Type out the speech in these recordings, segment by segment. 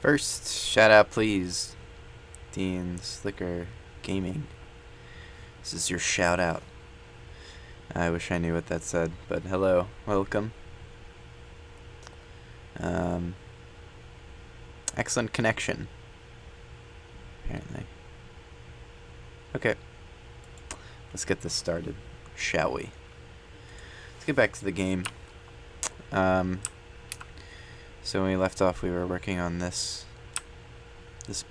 First, shout out please, Dean Slicker Gaming. This is your shout out. I wish I knew what that said, but hello, welcome. Excellent connection, apparently. Okay, let's get this started, shall we? Let's get back to the game. So when we left off, we were working on this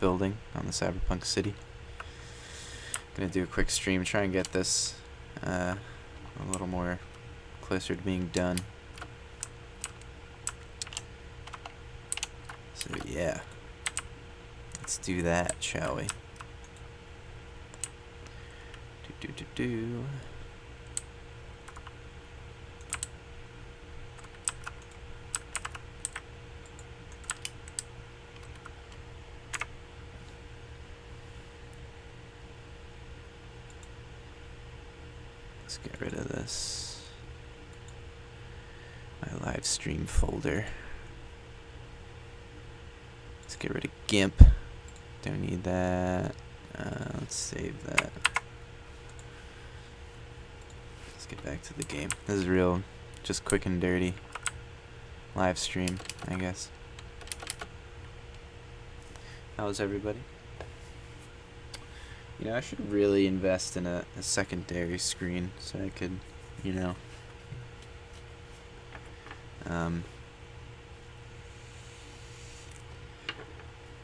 building on the Cyberpunk city. Gonna do a quick stream, try and get this a little more closer to being done. So yeah, let's do that, shall we? Do. Let's get rid of this. My live stream folder. Let's get rid of GIMP. Don't need that. Let's save that. Let's get back to the game. This is real, just quick and dirty live stream, I guess. How's everybody? You know, I should really invest in a secondary screen so I could, you know,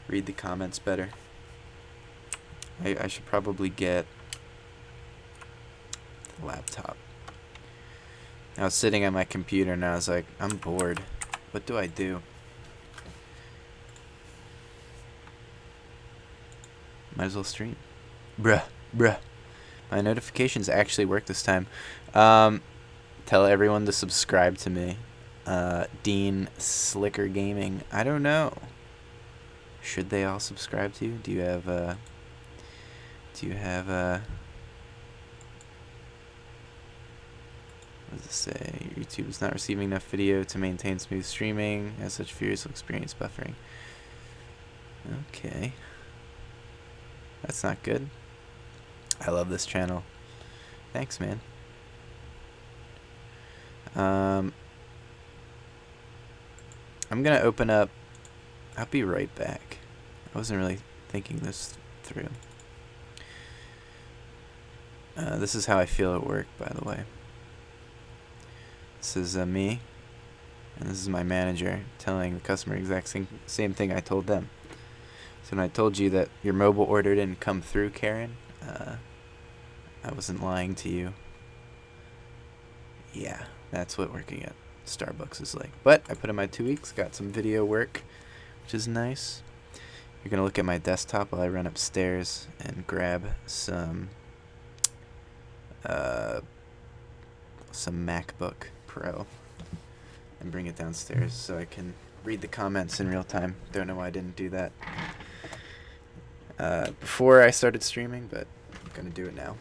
read the comments better. I should probably get the laptop. I was sitting at my computer and I was like, I'm bored. What do I do? Might as well stream. Bruh. My notifications actually work this time. Tell everyone to subscribe to me. Dean Slicker Gaming. I don't know. Should they all subscribe to you? Do you have what does it say? YouTube is not receiving enough video to maintain smooth streaming. As such, viewers will experience buffering. Okay. That's not good. I love this channel. Thanks, man. I'm gonna open up. I'll be right back. I wasn't really thinking this through. This is how I feel at work, by the way. This is me, and this is my manager telling the customer exact same thing I told them. So when I told you that your mobile order didn't come through, Karen, I wasn't lying to you. Yeah, that's what working at Starbucks is like. But I put in my 2 weeks, got some video work, which is nice. You're going to look at my desktop while I run upstairs and grab some MacBook Pro and bring it downstairs so I can read the comments in real time. Don't know why I didn't do that before I started streaming, but I'm going to do it now.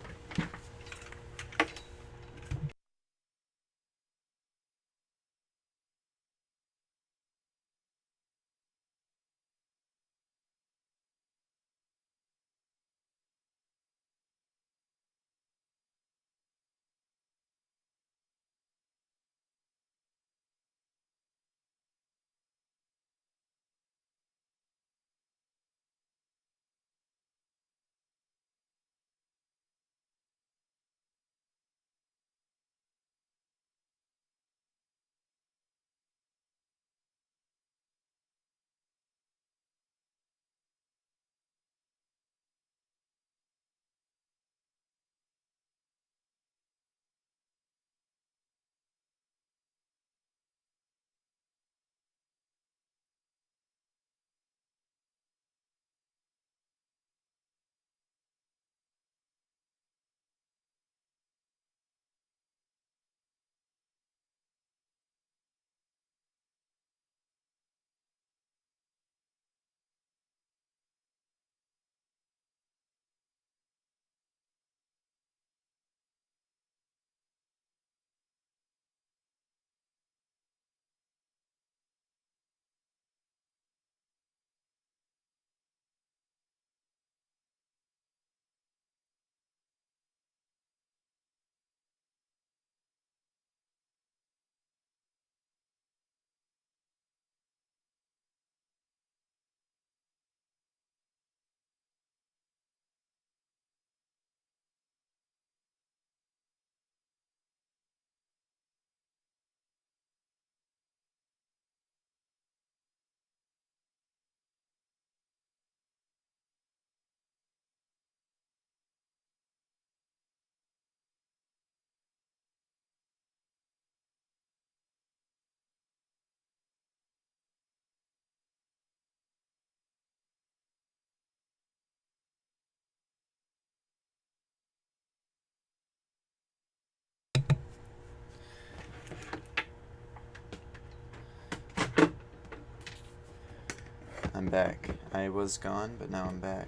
I'm back. I was gone, but now I'm back.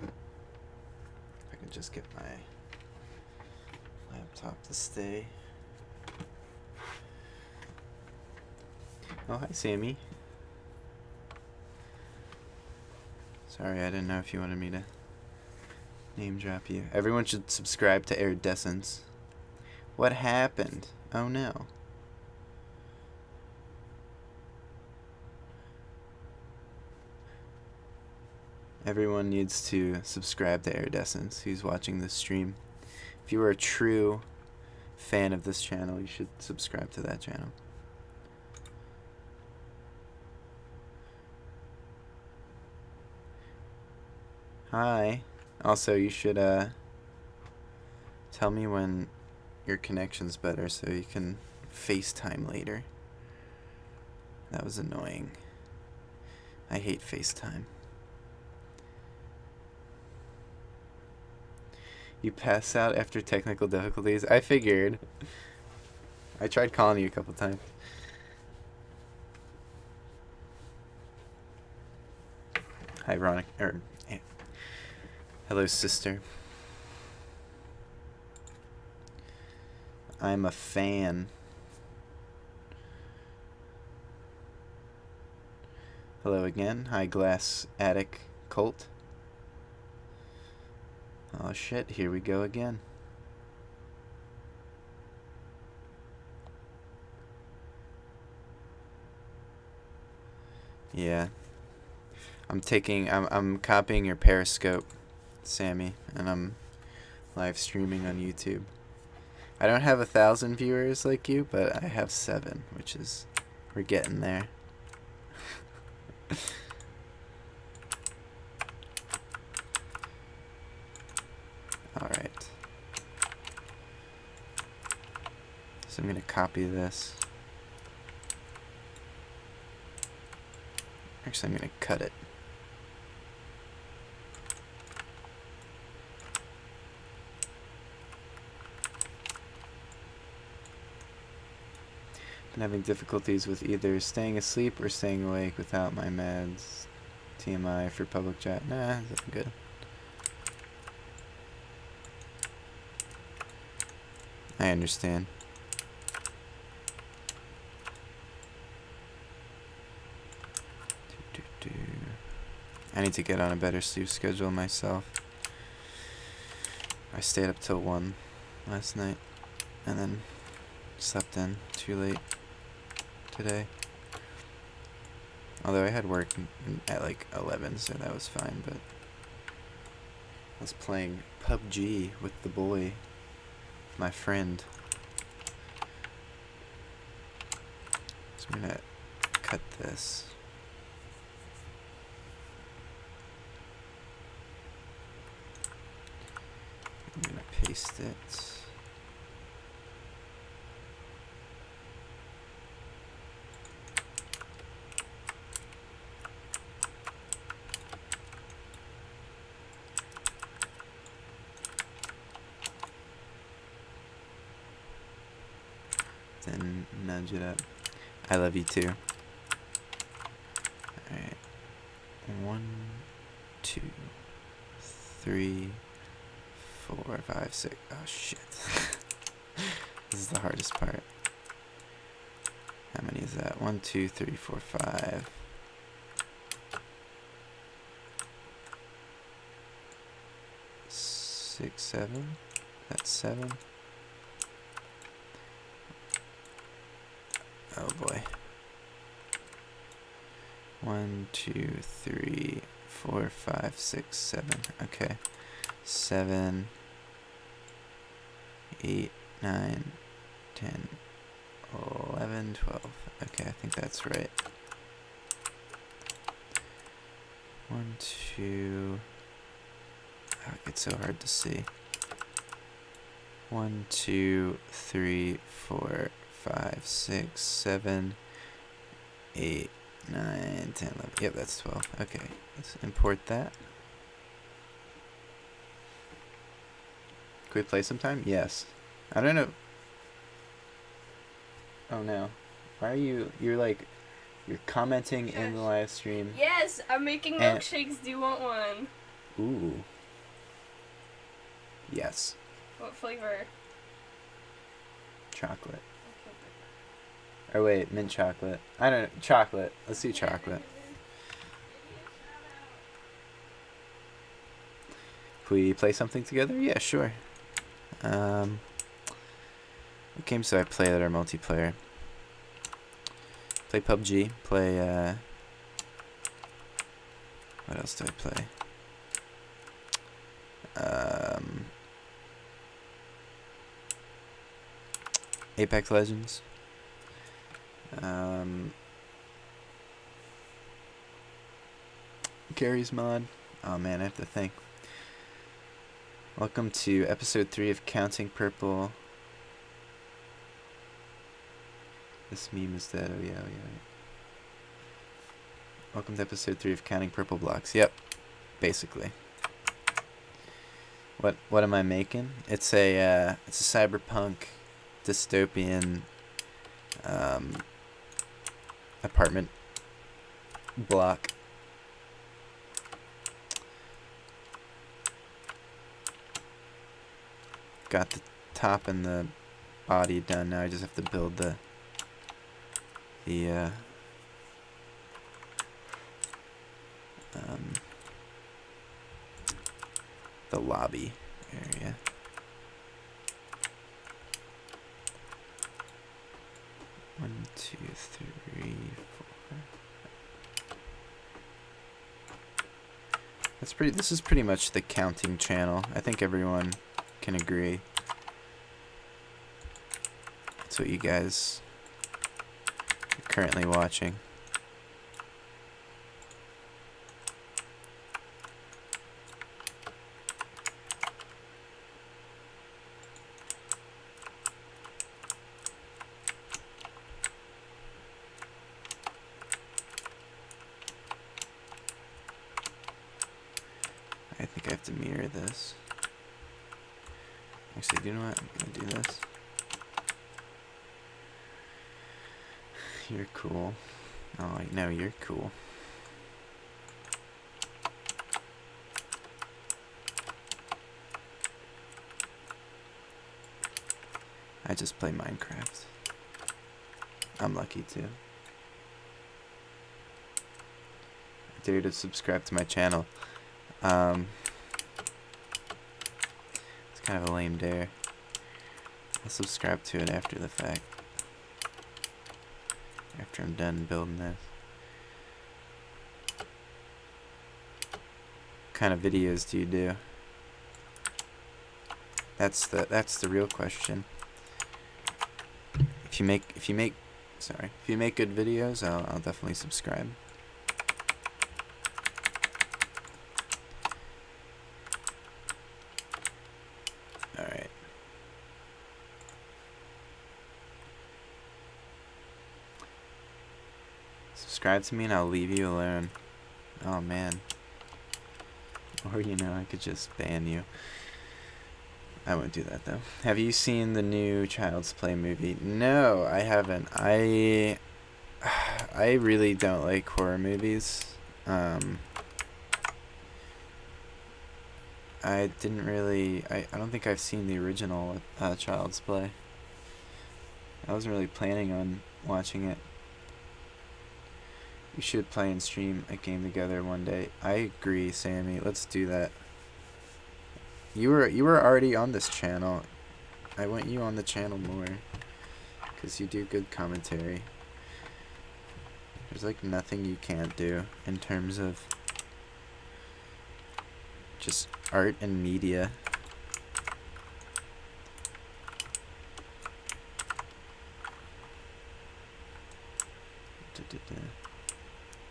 If I could just get my laptop to stay. Oh, hi, Sammy. Sorry, I didn't know if you wanted me to name drop you. Everyone should subscribe to Iridescence. What happened? Oh no. Everyone needs to subscribe to Iridescence who's watching this stream. If you are a true fan of this channel, you should subscribe to that channel. Hi. Also, you should tell me when your connection's better so you can FaceTime later. That was annoying. I hate FaceTime. You pass out after technical difficulties? I figured. I tried calling you a couple times. Hi, Veronica. Hello, sister. I'm a fan. Hello again. Hi, Glass Attic Cult. Oh shit, here we go again. Yeah. I'm copying your Periscope, Sammy, and I'm live streaming on YouTube. I don't have 1,000 viewers like you, but I have 7, which is, we're getting there. Alright. So I'm going to copy this. Actually, I'm going to cut it. Been having difficulties with either staying asleep or staying awake without my meds. TMI for public chat. Nah, that's good. I understand. I need to get on a better sleep schedule myself. I stayed up till 1 last night and then slept in too late today. Although I had work at like 11, so that was fine, but I was playing PUBG with the boy, my friend. So I'm gonna cut this. I'm gonna paste it. Then nudge it up. I love you too. Alright. 1, 2, 3, 4, 5, 6. Oh shit. This is the hardest part. How many is that? 1, 2, 3, 4, 5. 6, 7. That's 7. Oh boy. 1, 2, 3, 4, 5, 6, 7. Okay. 7, 8, 9, 10, 11, 12. Okay, I think that's right. 1, 2. Oh, it gets so hard to see. 1, 2, 3, 4, 5, 6, 7, 8, 9, 10, 11. Yep, that's 12. Okay, let's import that. Could we play sometime? Yes. I don't know. Oh no. Why are you... You're like You're commenting in the live stream. Yes, I'm making milkshakes. Do you want one? Ooh. Yes. What flavor? Chocolate. Or wait, mint chocolate. I don't know. Chocolate. Let's do chocolate. Can we play something together? Yeah, sure. What games do I play that are multiplayer? Play PUBG. Play, what else do I play? Apex Legends. Gary's Mod. Oh man, I have to think. Welcome to episode 3 of Counting Purple. This meme is dead. Oh yeah, oh yeah. Welcome to episode 3 of Counting Purple Blocks. Yep, basically. What am I making? It's a cyberpunk dystopian apartment block. Got the top and the body done. Now I just have to build the lobby area. One, two, three, four. This is pretty much the counting channel. I think everyone can agree. That's what you guys are currently watching. I think I have to mirror this. Actually, you know what? I'm gonna do this. You're cool. Oh, no, you're cool. I just play Minecraft. I'm lucky too. I dare to subscribe to my channel. It's kind of a lame dare. I'll subscribe to it after the fact. After I'm done building this. What kind of videos do you do? That's the real question. If you make good videos, I'll definitely subscribe. All right. Subscribe to me and I'll leave you alone. Oh man. Or I could just ban you. I won't do that though. Have you seen the new Child's Play movie? No, I haven't. I really don't like horror movies. I don't think I've seen the original Child's Play. I wasn't really planning on watching it. We should play and stream a game together one day. I agree, Sammy. Let's do that. You were already on this channel. I want you on the channel more, because you do good commentary. There's like nothing you can't do in terms of just art and media.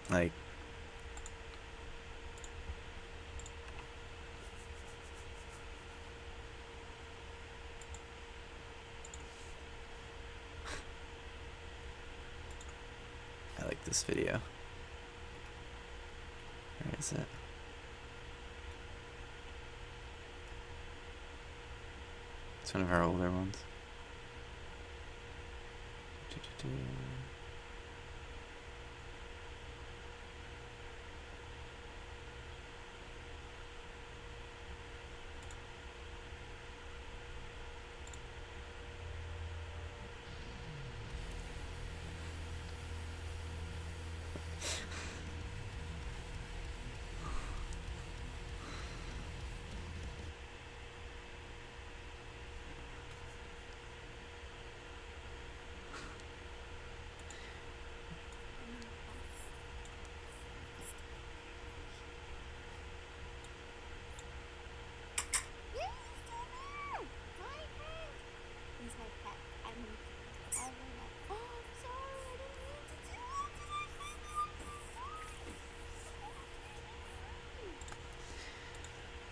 Like, I like this video. Where is it? It's one of our older ones.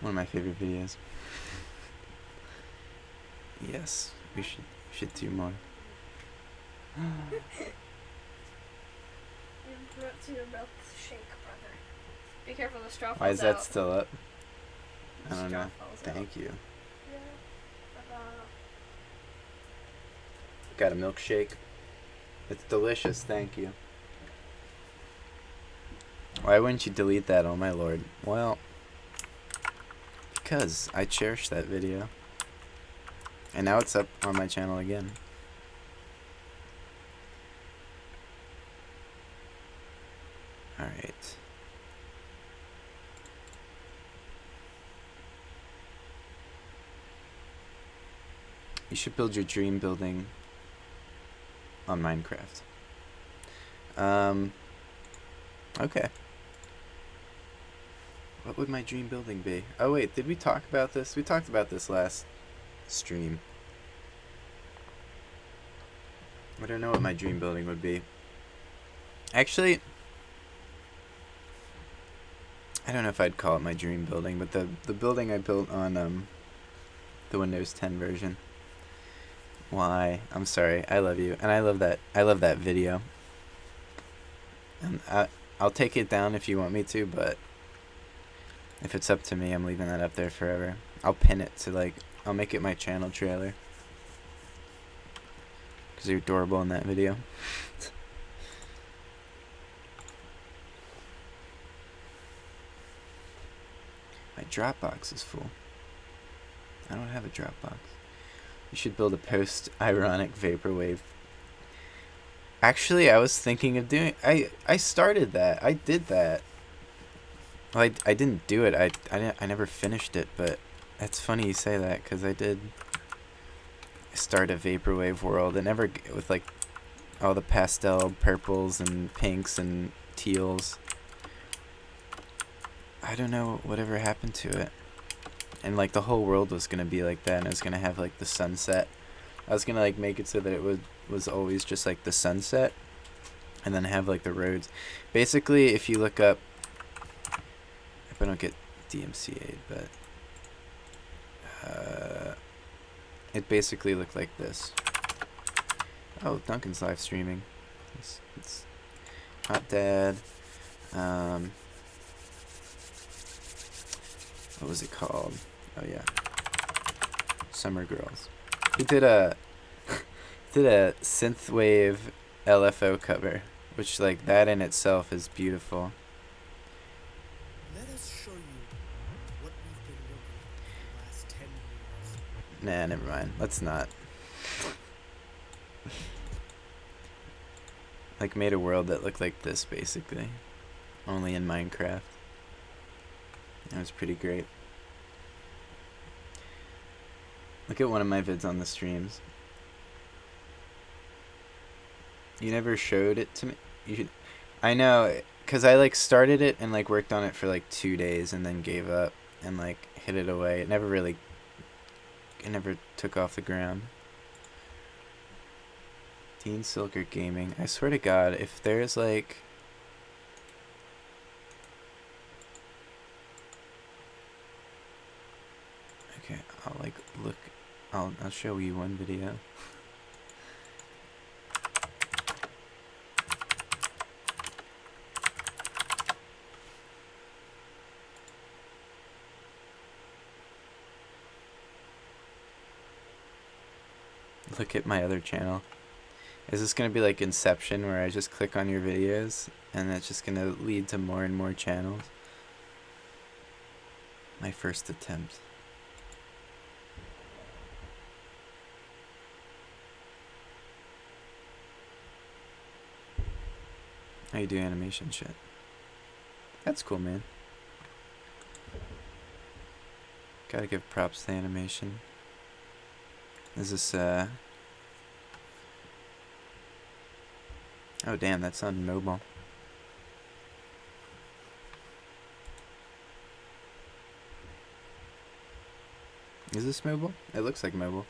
One of my favorite videos. Yes, we should do more. You brought to your milkshake, brother. Be careful, the straw falls out. Why is that still up? The I don't straw know. falls out. Thank you. Yeah. Got a milkshake. It's delicious, thank you. Why wouldn't you delete that, oh my lord? Well, because I cherish that video. And now it's up on my channel again. Alright. You should build your dream building on Minecraft. Okay. What would my dream building be? Oh wait, did we talk about this? We talked about this last stream. I don't know what my dream building would be. Actually, I don't know if I'd call it my dream building, but the building I built on the Windows 10 version. Why? I'm sorry. I love you, and I love that video. And I'll take it down if you want me to, but if it's up to me, I'm leaving that up there forever. I'll pin it to I'll make it my channel trailer. Because you're adorable in that video. My Dropbox is full. I don't have a Dropbox. You should build a post-ironic vaporwave. Actually, I was thinking of doing... I started that. I did that. Well, I didn't do it. I never finished it, but it's funny you say that, because I did start a vaporwave world. It never... With, all the pastel purples and pinks and teals. I don't know whatever happened to it. And the whole world was gonna be like that, and it was gonna have the sunset. I was gonna make it so that it was always just the sunset, and then have the roads. Basically, if you look up, if I don't get DMCA'd, but it basically looked like this. Oh, Duncan's live streaming. It's Hot Dad. What was it called? Oh yeah, Summer Girls. He did a synthwave LFO cover, which that in itself is beautiful. Let us show you what we've been working on for the last 10 years. Nah, never mind. Let's not. Made a world that looked like this basically, only in Minecraft. That was pretty great. Look at one of my vids on the streams. You never showed it to me. You should. I know, cause I started it and worked on it for 2 days and then gave up and hid it away. It never took off the ground. Dean Silker Gaming. I swear to God, if there's okay, I'll look. I'll show you one video. Look at my other channel. Is this gonna be Inception, where I just click on your videos and that's just gonna lead to more and more channels? My first attempt. How you do animation shit? That's cool, man. Gotta give props to animation. Is this oh damn, that's on mobile. Is this mobile? It looks like mobile.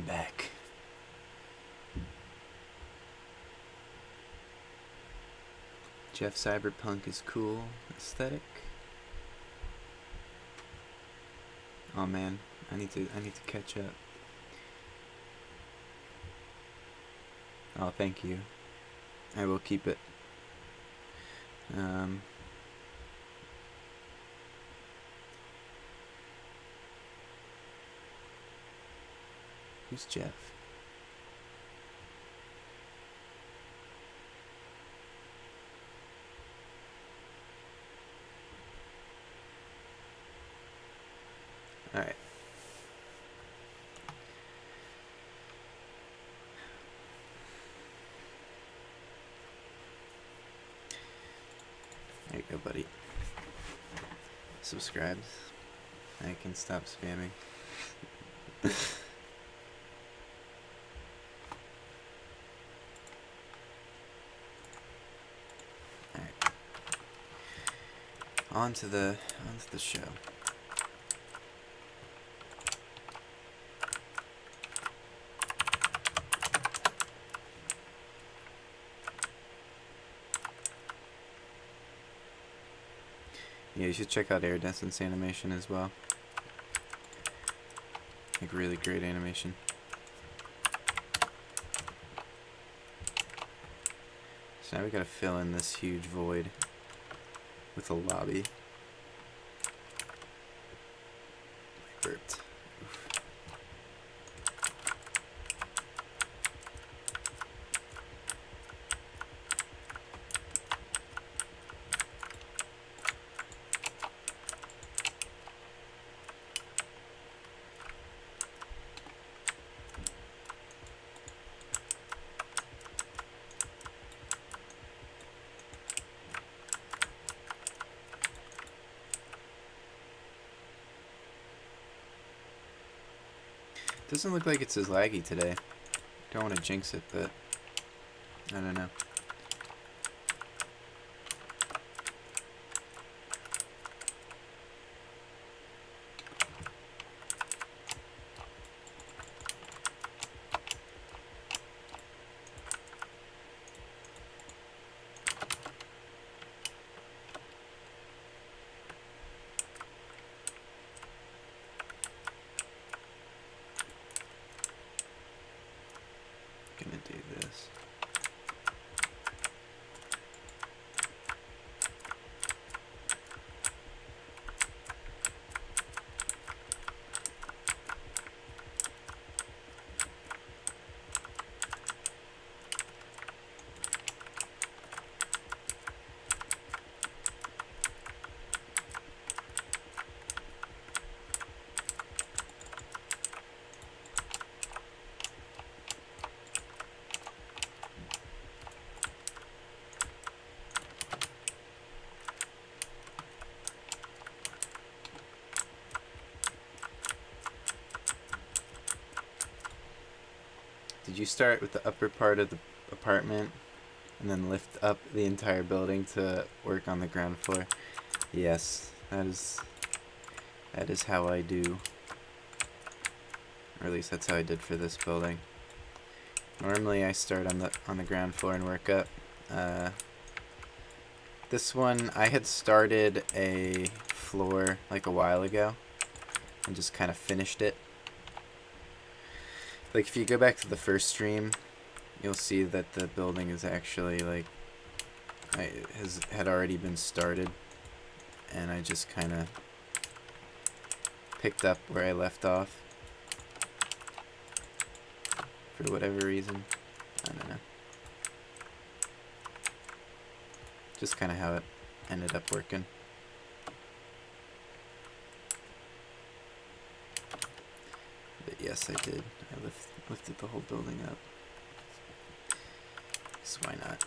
I'm back. Jeff, Cyberpunk is cool. Aesthetic. Oh man, I need to catch up. Oh, thank you. I will keep it. Who's Jeff? Alright. There you go, buddy. Subscribe. I can stop spamming. Alright. On to the show. Yeah, you should check out iridescence animation as well. Like, really great animation. So now we gotta fill in this huge void with a lobby. I burped. Oof. Doesn't look like it's as laggy today. Don't want to jinx it, but I don't know. Gonna do this. Did you start with the upper part of the apartment and then lift up the entire building to work on the ground floor? Yes, that is how I do. Or at least that's how I did for this building. Normally I start on the ground floor and work up. This one I had started a floor like a while ago and just kind of finished it. Like, if you go back to the first stream, you'll see that the building is actually, like, had already been started, and I just kind of picked up where I left off, for whatever reason. I don't know. Just kind of how it ended up working. But yes, I did. I lifted the whole building up. So why not?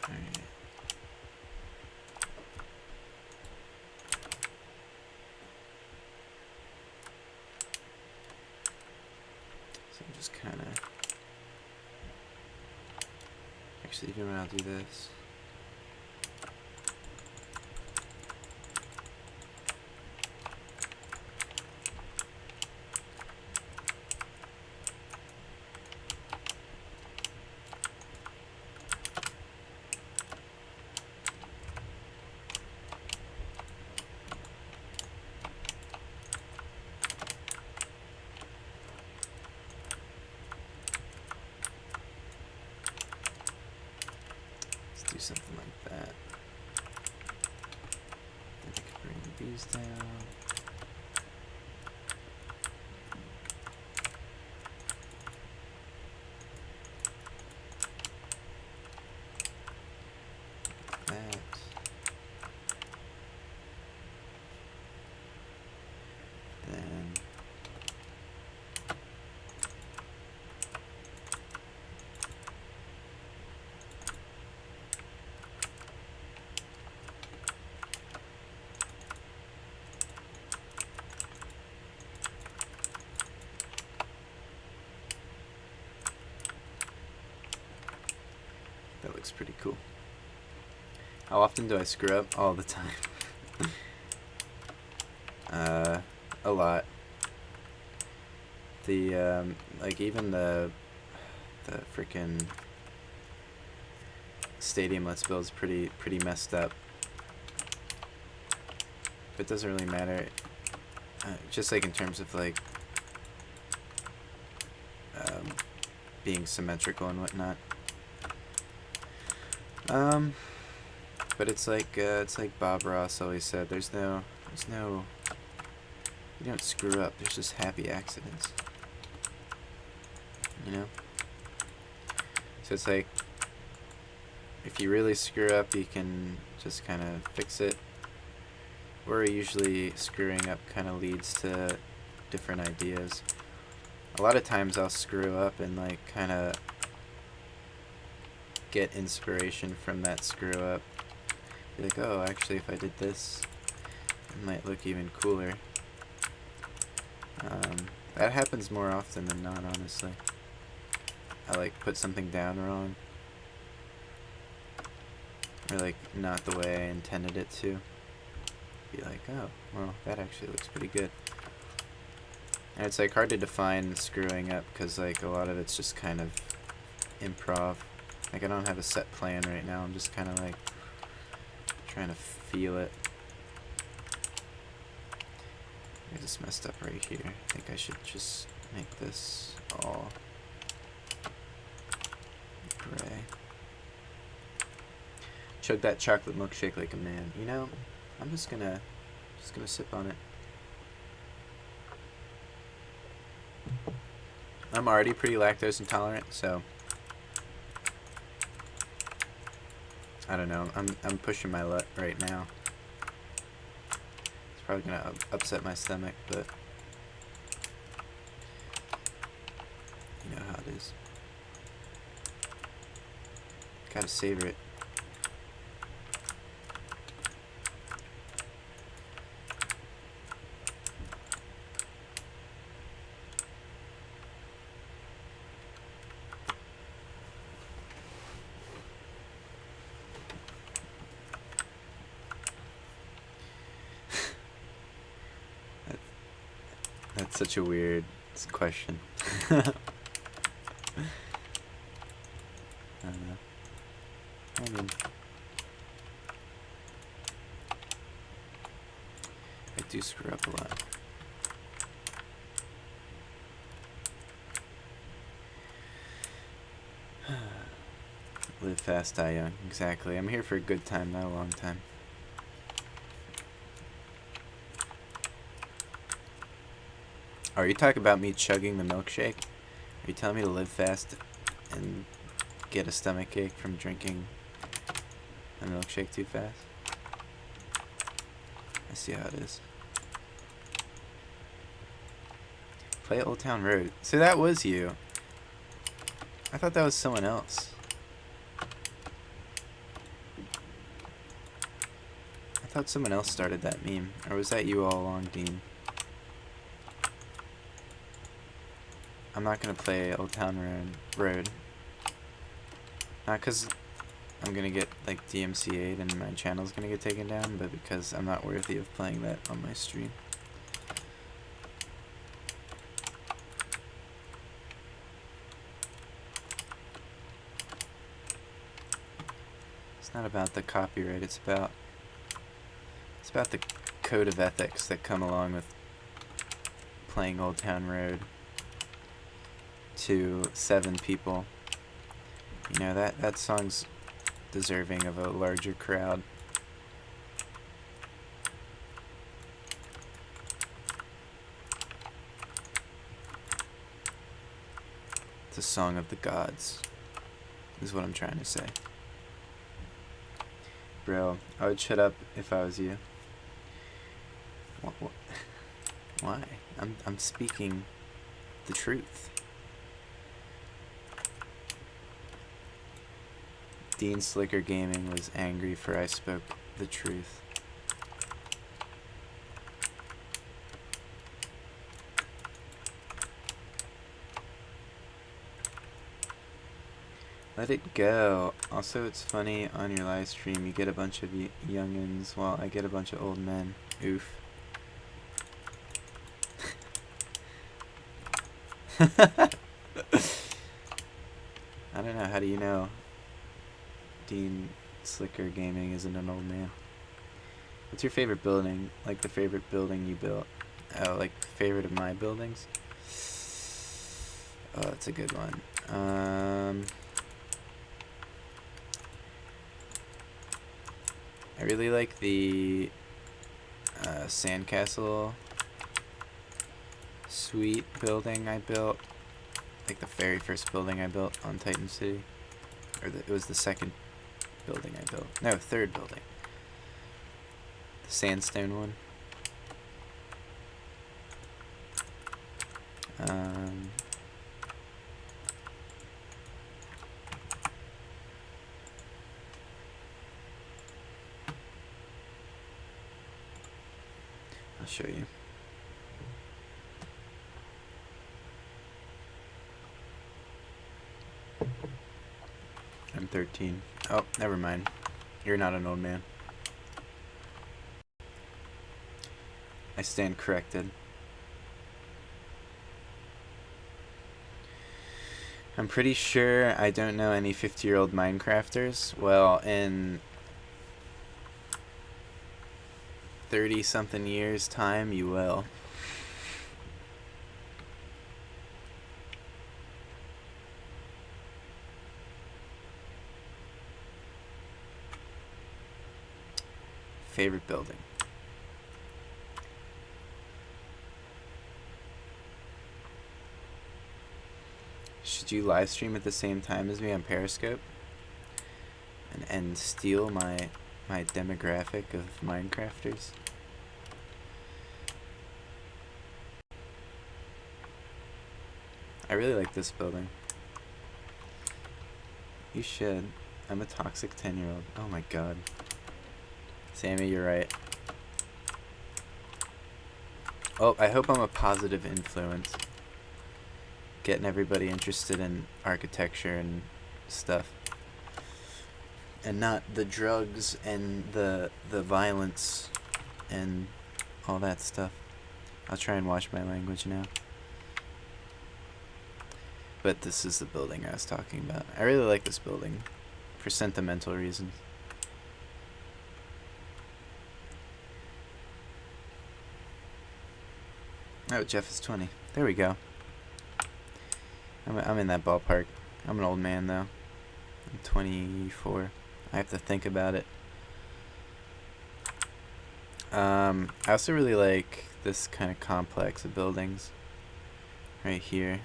Alright. So just kind of... Actually, even when I'll do this... Let's do something like that. Then I can bring these down. That. Then that looks pretty cool. How often do I screw up? All the time. A lot. The like even the freaking stadium let's build is pretty messed up. But it doesn't really matter. Just like in terms of like being symmetrical and whatnot. But it's like Bob Ross always said. There's no. You don't screw up. There's just happy accidents. You know. So it's like if you really screw up, you can just kind of fix it. Or usually screwing up kind of leads to different ideas. A lot of times I'll screw up and like kind of get inspiration from that screw up. Be like, oh, actually, if I did this, it might look even cooler. That happens more often than not, honestly. I like put something down wrong, or like not the way I intended it to. Be like, oh, well, that actually looks pretty good. And it's like hard to define screwing up because like a lot of it's just kind of improv. Like I don't have a set plan right now. I'm just kind of like trying to feel it. I just messed up right here. I think I should just make this all gray. Chug that chocolate milkshake like a man. You know, I'm just gonna sip on it. I'm already pretty lactose intolerant, so I don't know. I'm pushing my luck right now. It's probably gonna upset my stomach, but you know how it is. Gotta savor it. That's such a weird question. I mean, I do screw up a lot. Live fast, die young. Exactly. I'm here for a good time, not a long time. Are you talking about me chugging the milkshake? Are you telling me to live fast and get a stomachache from drinking a milkshake too fast? I see how it is. Play Old Town Road. So that was you. I thought that was someone else. I thought someone else started that meme. Or was that you all along, Dean? I'm not gonna play Old Town Road. Not because I'm gonna get like DMCA'd and my channel's gonna get taken down, but because I'm not worthy of playing that on my stream. It's not about the copyright, it's about the code of ethics that come along with playing Old Town Road to 7 people. You know, that song's deserving of a larger crowd. It's a song of the gods, is what I'm trying to say. Bro, I would shut up if I was you. What? Why? I'm speaking the truth. Dean Slicker Gaming was angry for I spoke the truth. Let it go. Also, it's funny on your live stream you get a bunch of youngins while I get a bunch of old men. Oof. I don't know. How do you know Dean Slicker Gaming isn't an old man? What's your favorite building? Like the favorite building you built? Oh, like favorite of my buildings? Oh, that's a good one. I really like the sandcastle suite building I built. Like the very first building I built on Titan City. Or it was the second building I built. No, third building. The sandstone one. I'll show you. I'm 13. Oh, never mind. You're not an old man. I stand corrected. I'm pretty sure I don't know any 50-year-old Minecrafters. Well, in 30-something years' time, you will. Favorite building? Should you live stream at the same time as me on Periscope? And steal my demographic of Minecrafters? I really like this building. You should. I'm a toxic 10-year-old. Oh my god. Sammy, you're right. Oh, I hope I'm a positive influence. Getting everybody interested in architecture and stuff. And not the drugs and the violence and all that stuff. I'll try and watch my language now. But this is the building I was talking about. I really like this building for sentimental reasons. Oh, Jeff is 20. There we go. I'm in that ballpark. I'm an old man, though. I'm 24. I have to think about it. I also really like this kind of complex of buildings. Right here.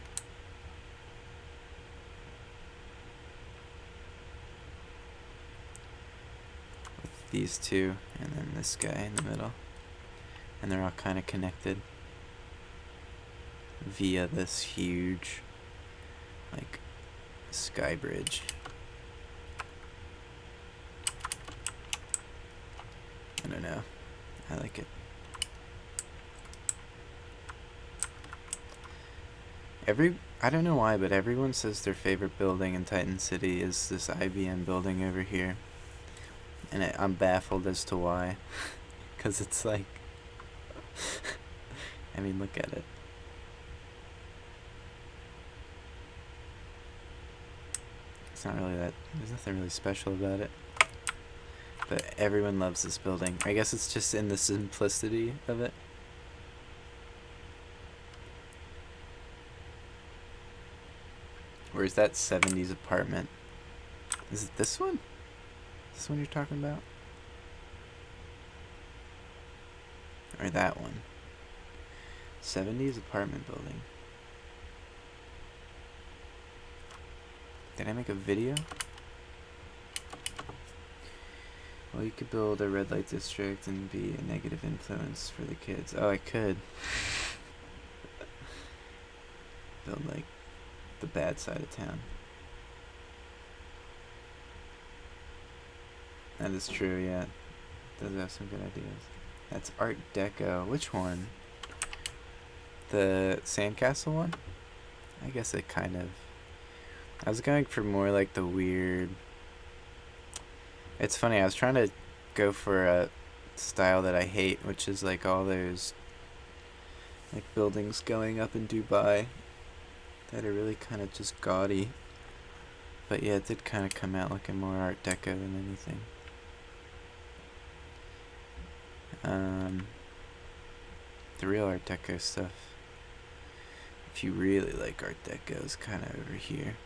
With these two, and then this guy in the middle. And they're all kind of connected via this huge, like, sky bridge. I don't know. I like it. I don't know why, but everyone says their favorite building in Titan City is this IBM building over here, and I'm baffled as to why, because it's like, I mean, look at it. It's not really that. There's nothing really special about it, but everyone loves this building. I guess it's just in the simplicity of it. Or is that 70s apartment? Is it this one? This one you're talking about? Or that one? 70s apartment building. Did I make a video? Well, you could build a red light district and be a negative influence for the kids. Oh, I could. Build, like, the bad side of town. That is true, yeah. Does have some good ideas. That's Art Deco. Which one? The sandcastle one? I guess it kind of... I was going for more like the weird... It's funny, I was trying to go for a style that I hate, which is like all those like buildings going up in Dubai that are really kind of just gaudy. But yeah, it did kind of come out looking more Art Deco than anything. The real Art Deco stuff, if you really like Art Deco, is kind of over here.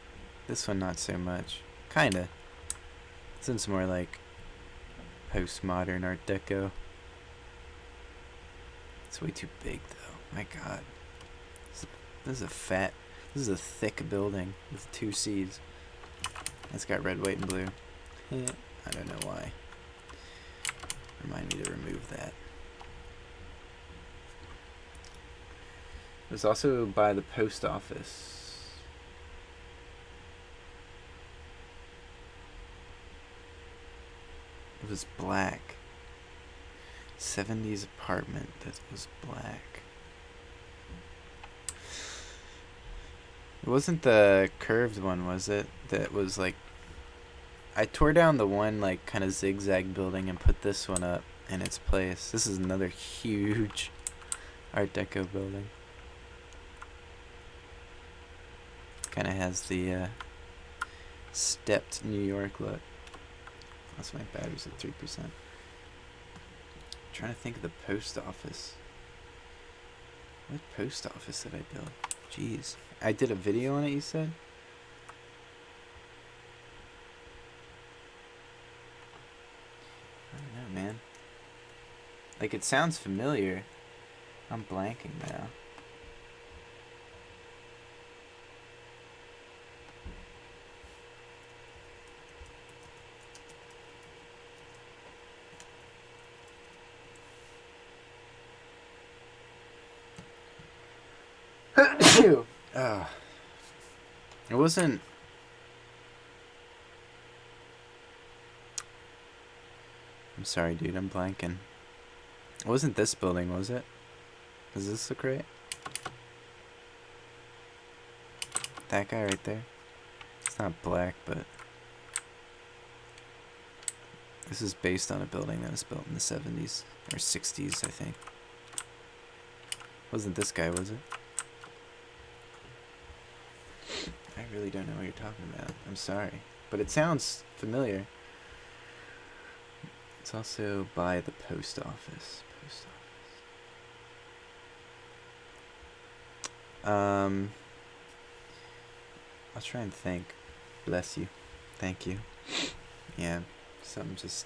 This one not so much. Kinda. This one's more like postmodern Art Deco. It's way too big though. My god. This is a thick building with 2 C's. It's got red, white, and blue. I don't know why. Remind me to remove that. It was also by the post office. It was black. 70s apartment that was black. It wasn't the curved one, was it? That was like... I tore down the one like kind of zigzag building and put this one up in its place. This is another huge Art Deco building. Kind of has the stepped New York look. That's my battery's at 3%. Trying to think of the post office. What post office did I build? Jeez. I did a video on it, you said? I don't know, man. Like, it sounds familiar. I'm blanking now. It wasn't... I'm sorry, dude, I'm blanking. It wasn't this building, was it? Is this the crate? That guy right there? It's not black, but... This is based on a building that was built in the 70s. Or 60s, I think. Wasn't this guy, was it? I really don't know what you're talking about. I'm sorry. But it sounds familiar. It's also by the post office. I'll try and think. Bless you. Thank you. Yeah, something just...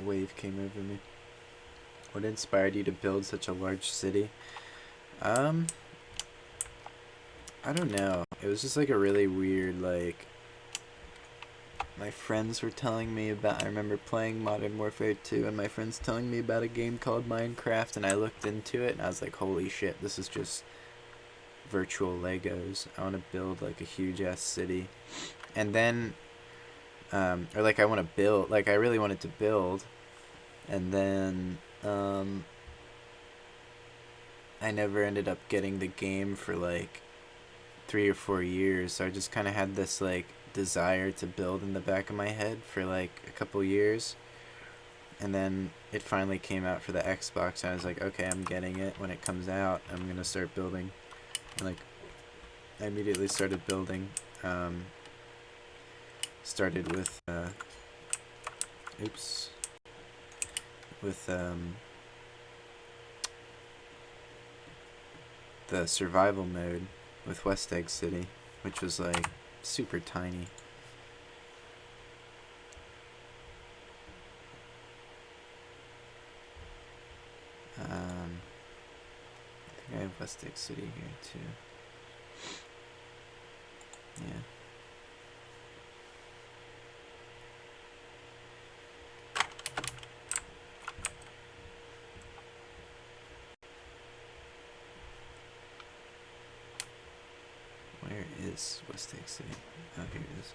A wave came over me. What inspired you to build such a large city? I don't know. It was just like a really weird, like... My friends were telling me about... I remember playing Modern Warfare 2 and my friends telling me about a game called Minecraft, and I looked into it and I was like, holy shit, this is just virtual Legos. I want to build like a huge ass city. And then... or like I want to build... Like I really wanted to build. And then... I never ended up getting the game for like 3 or 4 years. So I just kind of had this like desire to build in the back of my head for like a couple years, and then it finally came out for the Xbox, and I was like, okay, I'm getting it when it comes out. I'm gonna start building. And, like, I immediately started building. Started with oops, with the survival mode with West Egg City, which was like super tiny. I think I have West Egg City here too. Yeah. Where is West Egg City? Oh, here it is.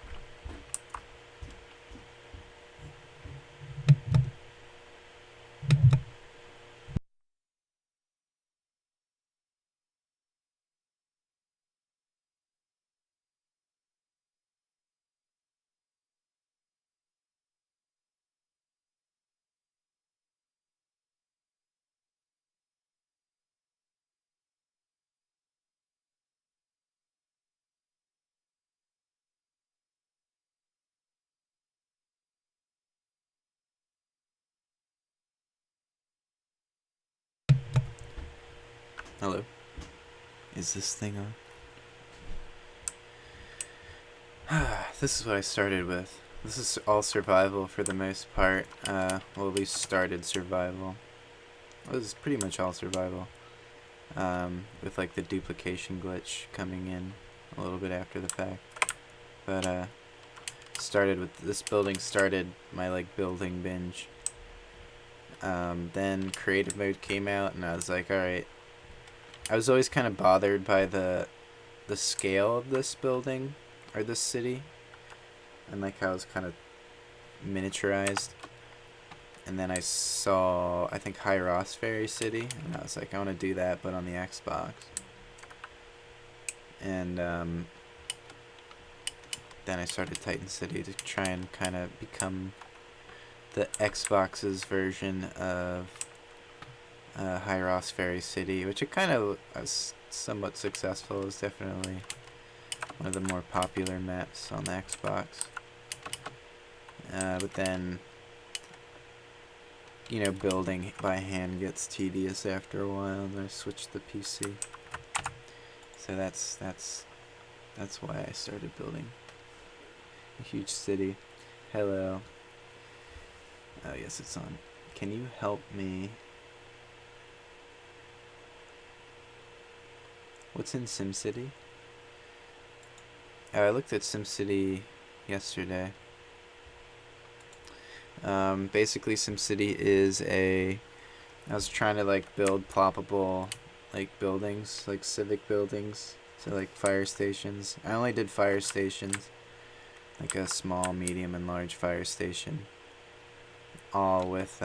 Hello? Is this thing on? This is what I started with. This is all survival for the most part. Well, at least started survival. It was pretty much all survival. With like the duplication glitch coming in a little bit after the fact. But started with this building, started my like building binge. Then creative mode came out, and I was like, alright. I was always kind of bothered by the scale of this building or this city, and like how it was kind of miniaturized. And then I saw, I think, High Ross Ferry City, and I was like, I want to do that, but on the Xbox. And then I started Titan City to try and kind of become the Xbox's version of High Ross Ferry City, which it kind of was somewhat successful. It was definitely one of the more popular maps on the Xbox. But then, you know, building by hand gets tedious after a while, and I switched to PC. So that's why I started building a huge city. Hello. Oh yes, it's on. Can you help me? What's in SimCity? Oh, I looked at SimCity yesterday. Basically, SimCity is I was trying to like build ploppable like buildings, like civic buildings, so like fire stations. I only did fire stations, like a small, medium, and large fire station, all with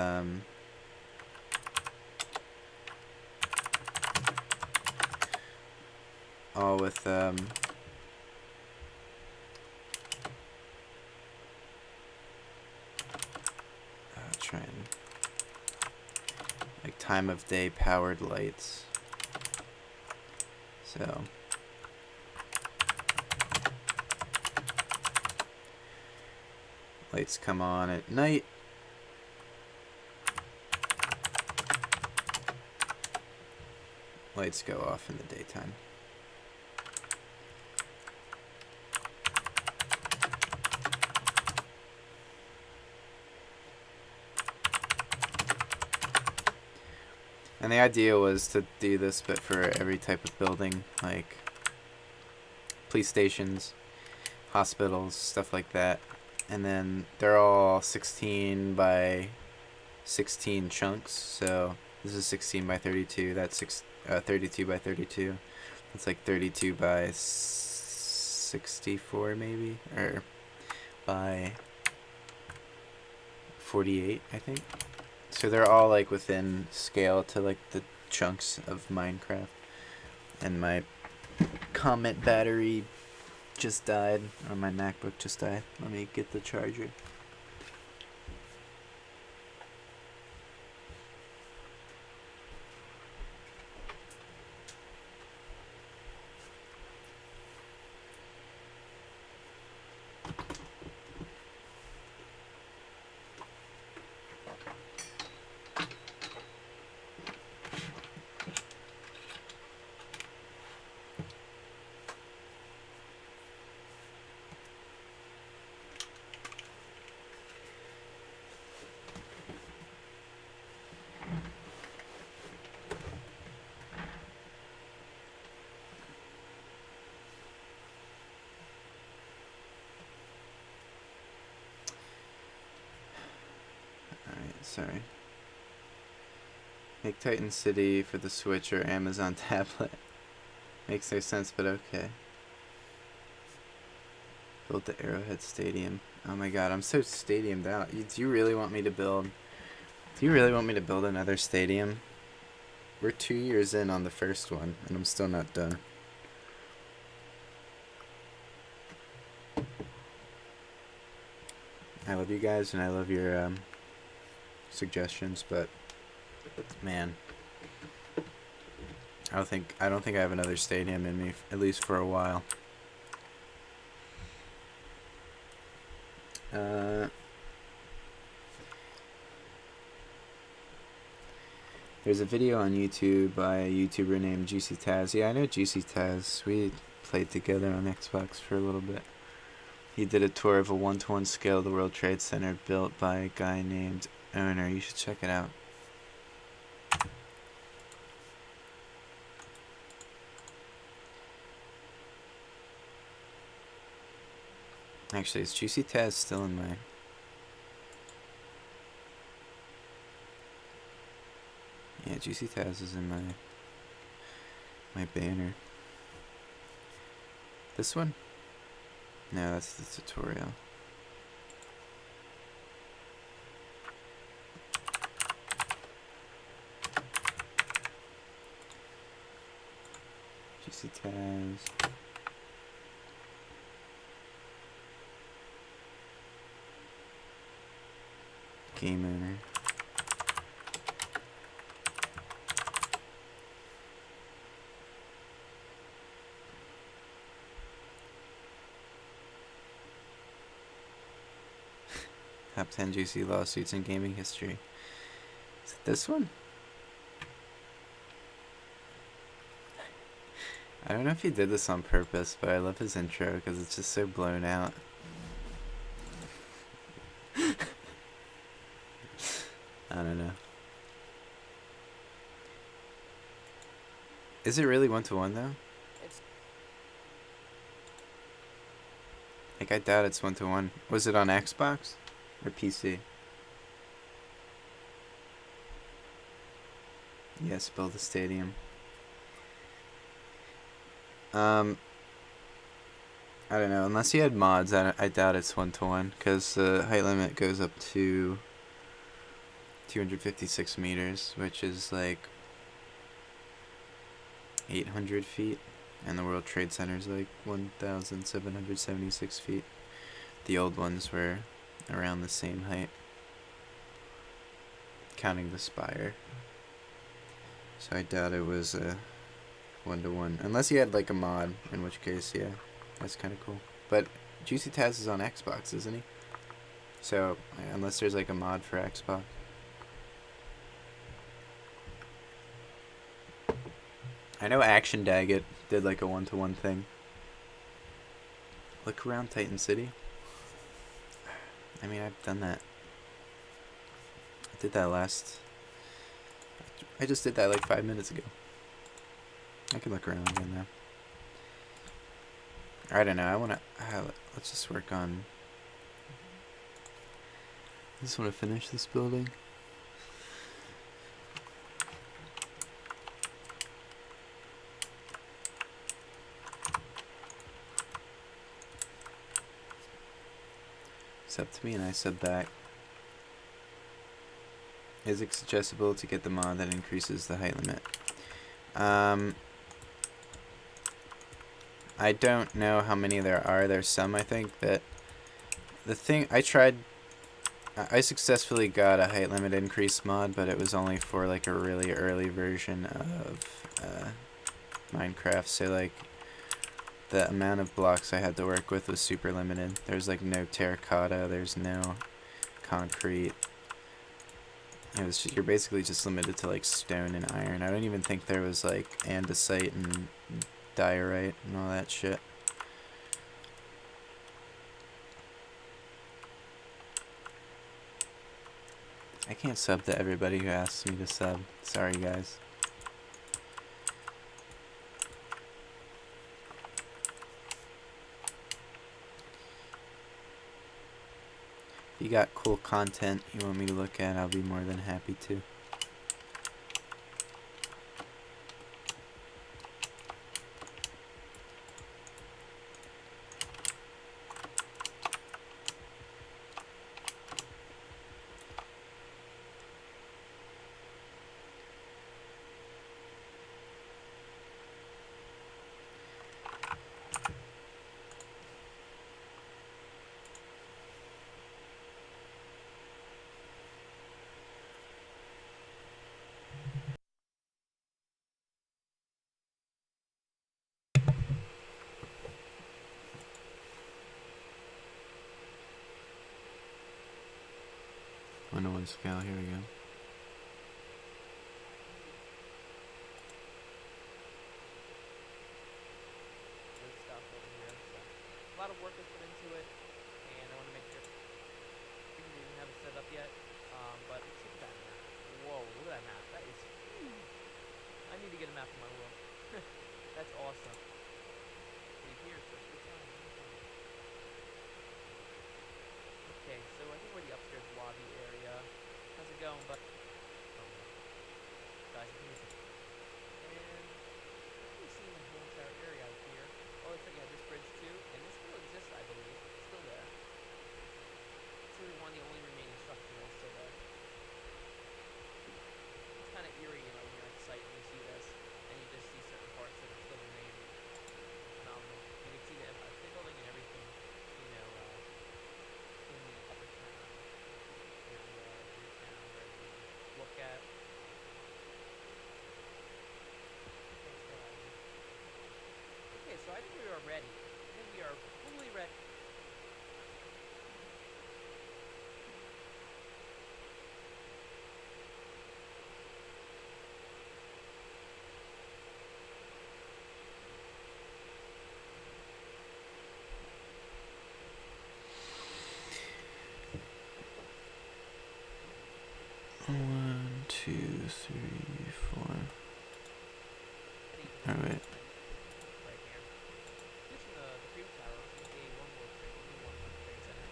try and like time of day powered lights. So lights come on at night. Lights go off in the daytime. And the idea was to do this, but for every type of building, like police stations, hospitals, stuff like that. And then they're all 16 by 16 chunks. So this is 16 by 32. That's 32 by 32. That's like 32 by 64 maybe, or by 48, I think. So they're all like within scale to like the chunks of Minecraft. And my comment battery just died, or my MacBook just died. Let me get the charger. Sorry. Make Titan City for the Switch or Amazon tablet. Makes no sense, but okay. Build the Arrowhead Stadium. Oh my god, I'm so stadiumed out. Do you really want me to build... Do you really want me to build another stadium? We're 2 years in on the first one, and I'm still not done. I love you guys, and I love your suggestions, but man, I don't think I have another stadium in me, at least for a while. There's a video on YouTube by a YouTuber named Juicy Taz. Yeah, I know Juicy Taz. We played together on Xbox for a little bit. He did a tour of a 1-to-1 scale of the World Trade Center built by a guy named Owner. You should check it out. Actually, is Juicy Taz still in my... Yeah, Juicy Taz is in my banner. This one? No, that's the tutorial. Juicy Taz. Game owner. Top 10 juicy lawsuits in gaming history. Is it this one? I don't know if he did this on purpose, but I love his intro because it's just so blown out. I don't know. Is it really 1-to-1 though? Like, I doubt it's 1-to-1. Was it on Xbox or PC? Yes, build a stadium. I don't know. Unless you had mods, I doubt it's 1-to-1 because the height limit goes up to 256 meters, which is like 800 feet, and the World Trade Center is like 1,776 feet. The old ones were around the same height, counting the spire. So I doubt it was a 1-to-1, unless you had like a mod, in which case, yeah, that's kind of cool. But Juicy Taz is on Xbox, isn't he? So unless there's like a mod for Xbox. I know Action Daggett did like a 1-to-1 thing. Look around Titan City. I mean, I've done that. I did that I just did that like 5 minutes ago. I can look around again now. I don't know. Let's just work on... I just want to finish this building. Sub to me and I sub back. Is it suggestible to get the mod that increases the height limit? I don't know how many there are. There's some, I think, that the thing I tried. I successfully got a height limit increase mod, but it was only for like a really early version of Minecraft. So like the amount of blocks I had to work with was super limited. There's like no terracotta. There's no concrete. You're basically just limited to like stone and iron. I don't even think there was like andesite and diorite and all that shit. I can't sub to everybody who asks me to sub. Sorry, guys. If you got cool content you want me to look at, I'll be more than happy to. One to one scale, here we go. Good stuff over here. So a lot of work is put into it, and I want to make sure we didn't even have it set up yet. But let's look at that map. Whoa, look at that map. That is huge. I need to get a map for my world. That's awesome. See here, so good time. Okay, so I think we're the upstairs lobby area. How's it going, bud? Oh, guys, I think it's and I've really seen the whole entire area out here. Oh, looks like you have this bridge too, and this still exists, I believe. It's still there. It's really one of the only remaining structures that's still there. It's kind of eerie, you know, when you're at site and you see this, and you just see certain parts that are still remaining. Phenomenal. You can see the Empire State Building and everything, you know, in the upper town area of your town where you look at. Let's get out of here. Okay, so I think we are ready. I think we are fully ready. One, two, three, four. Oh, wait. Right here. This is the Freedom Tower, aka One World Trade, only one trade center.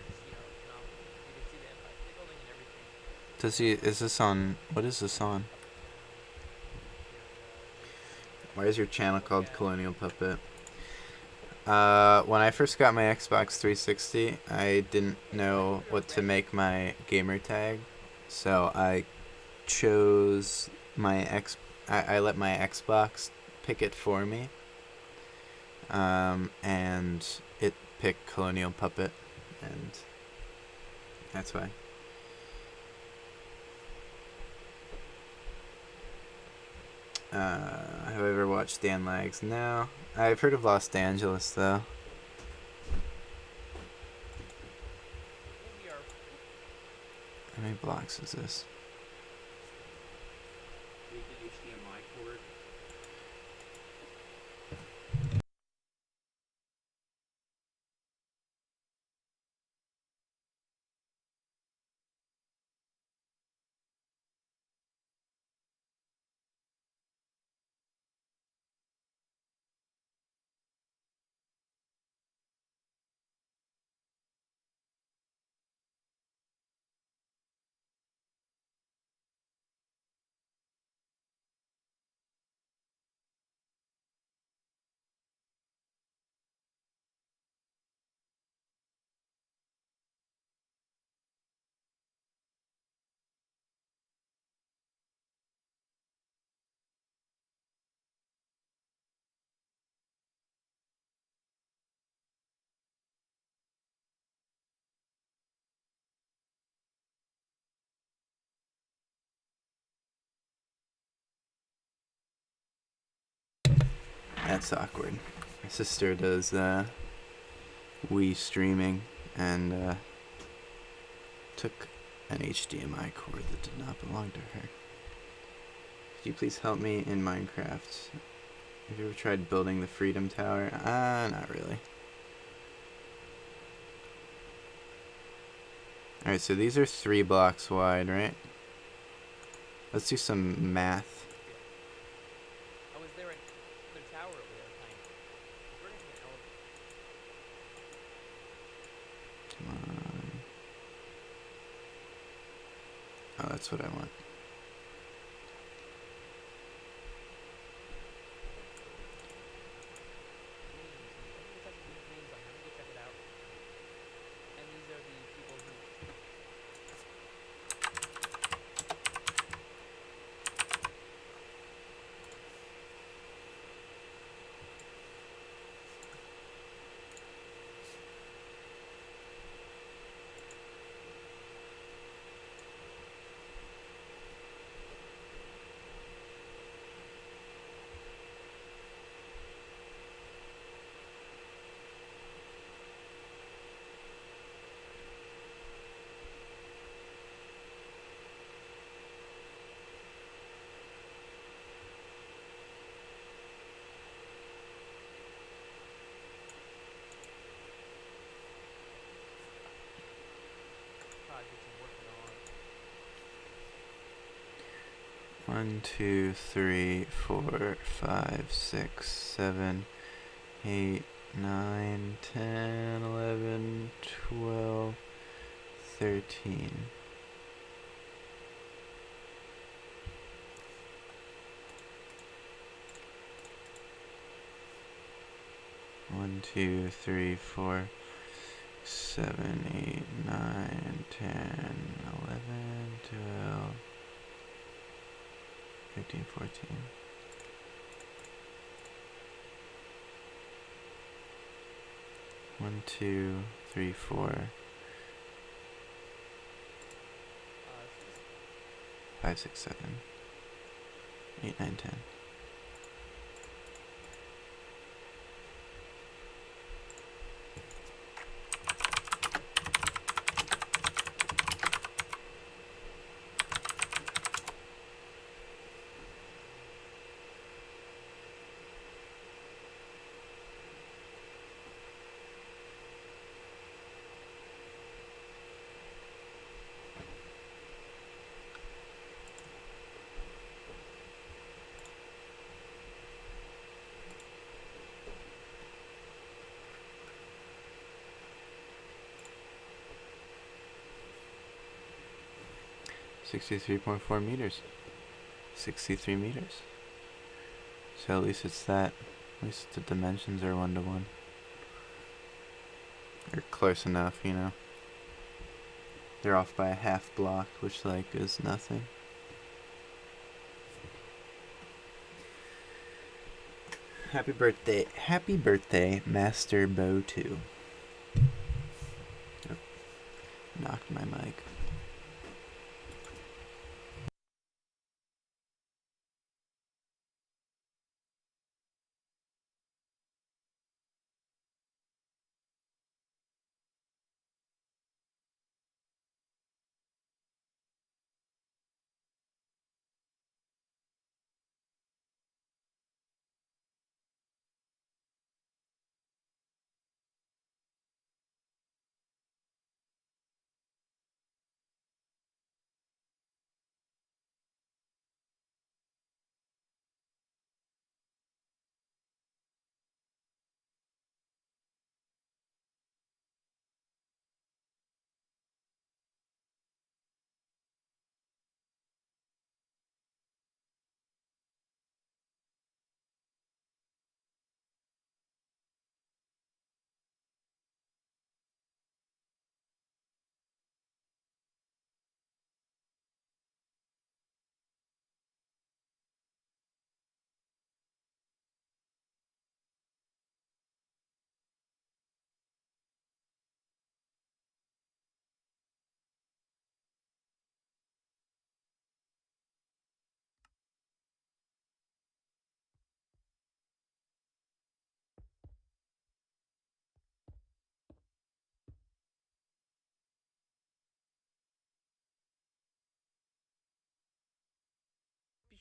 Just, you know, phenomenal. You can see the Empire State Building and everything. Does he? Is this on? What is this on? Upper town area of your town where Why is your you channel look called at. Colonial Puppet? When I first got my Xbox 360, I didn't Okay, so I think know we are what to ready. make my gamer tag, so I chose my I let my Xbox pick it for me. And it picked Colonial Puppet, and that's why. Have I ever watched Dan Lags? No. I've heard of Los Angeles, though. And we are. How many blocks is this? That's awkward. My sister does Wii streaming and took an HDMI cord that did not belong to her. Could you please help me in Minecraft? Have you ever tried building the Freedom Tower? Not really. Alright, so these are 3 blocks wide, right? Let's do some math. I was there at the tower over there, kind of. We're gonna take an elevator. Come on. Oh, that's what I want. Names. I think it has these names on here. Let me go check it out. And these are the people who. Projects I'm working on. 1, 2, 3, 4, 5, 6, 7, 8, 9, 10, 11, 12, 13. One, 2, 3, 4, 7, 8, 9, 10, 11, 12, 13, 14. One, 2, 3, 4, So 5, 6, 7, 8, 9, 10. .4 meters. 63 meters. So at least it's that. At least the dimensions are 1 to 1. Or close enough, you know. They're off by a half block, which like is nothing. Happy birthday, Master Bow 2. Oh, knocked my mic.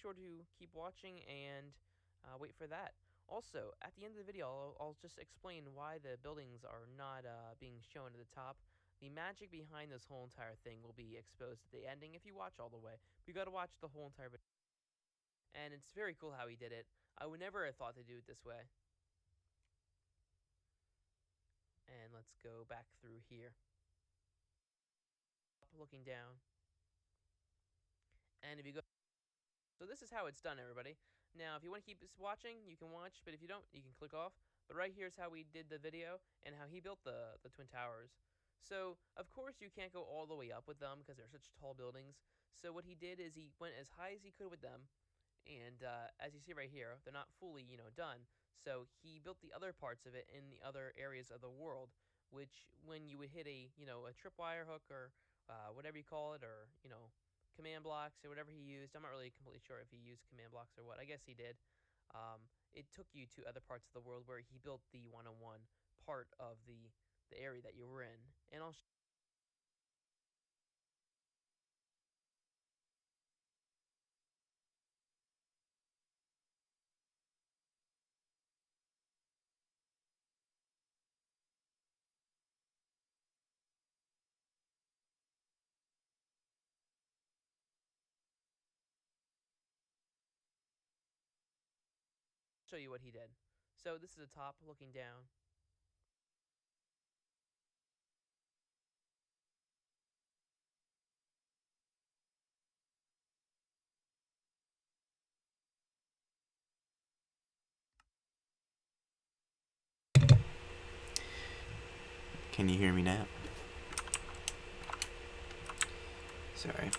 sure to keep watching and wait for that. Also, at the end of the video, I'll just explain why the buildings are not being shown at the top. The magic behind this whole entire thing will be exposed at the ending if you watch all the way. But you gotta watch the whole entire video. And it's very cool how he did it. I would never have thought to do it this way. And let's go back through here. Looking down. And if you go... So this is how it's done, everybody. Now, if you want to keep this watching, you can watch. But if you don't, you can click off. But right here's how we did the video and how he built the Twin Towers. So, of course, you can't go all the way up with them because they're such tall buildings. So what he did is he went as high as he could with them. And as you see right here, they're not fully, done. So he built the other parts of it in the other areas of the world, which when you would hit a tripwire hook or whatever you call it, or, command blocks or whatever he used. I'm not really completely sure if he used command blocks or what. I guess he did. It took you to other parts of the world where he built the one-on-one part of the area that you were in. And I'll show you what he did. So this is the top looking down. Can you hear me now? Sorry.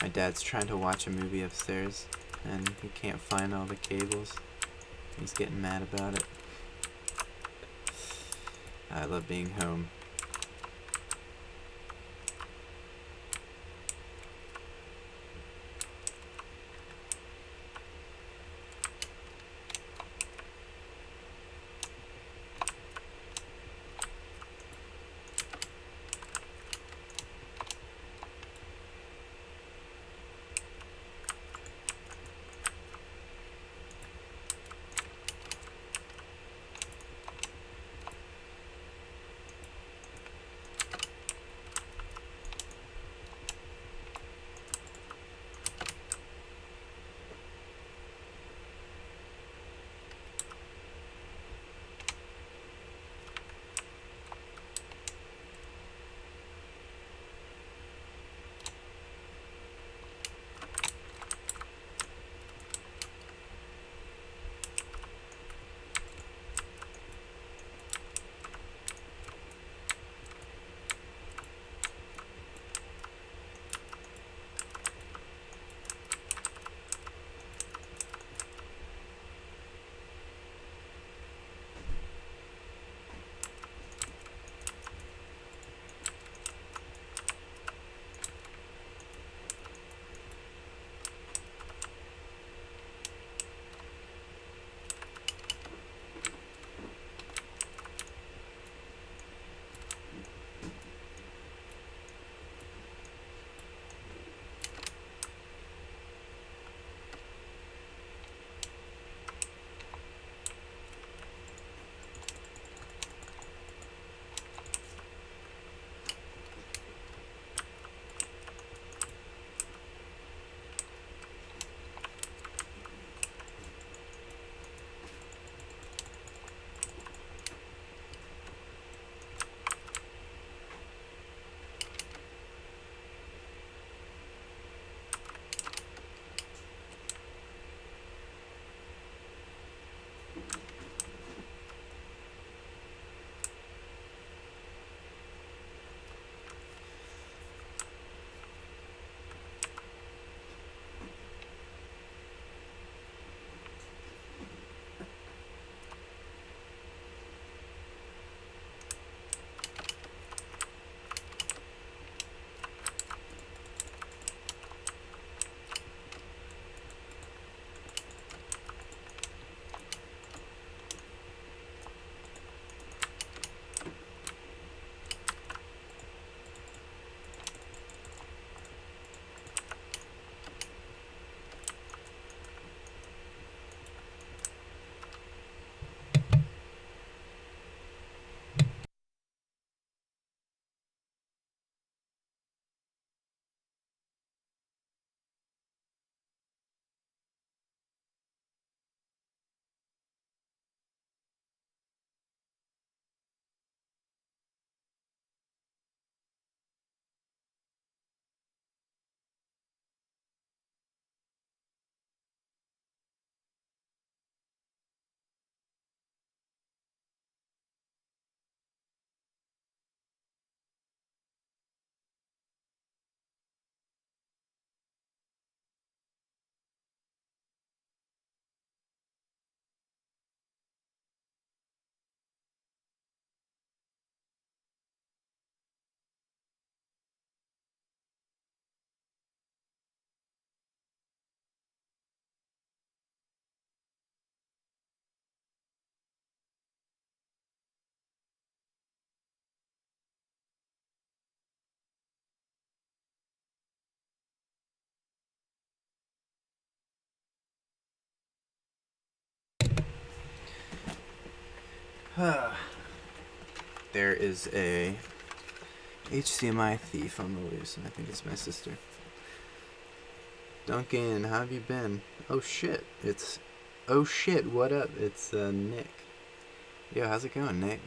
My dad's trying to watch a movie upstairs, and he can't find all the cables. He's getting mad about it. I love being home. There is a HDMI thief on the loose, and I think it's my sister. Duncan, how have you been? Oh shit, what up? It's Nick. Yo, how's it going, Nick?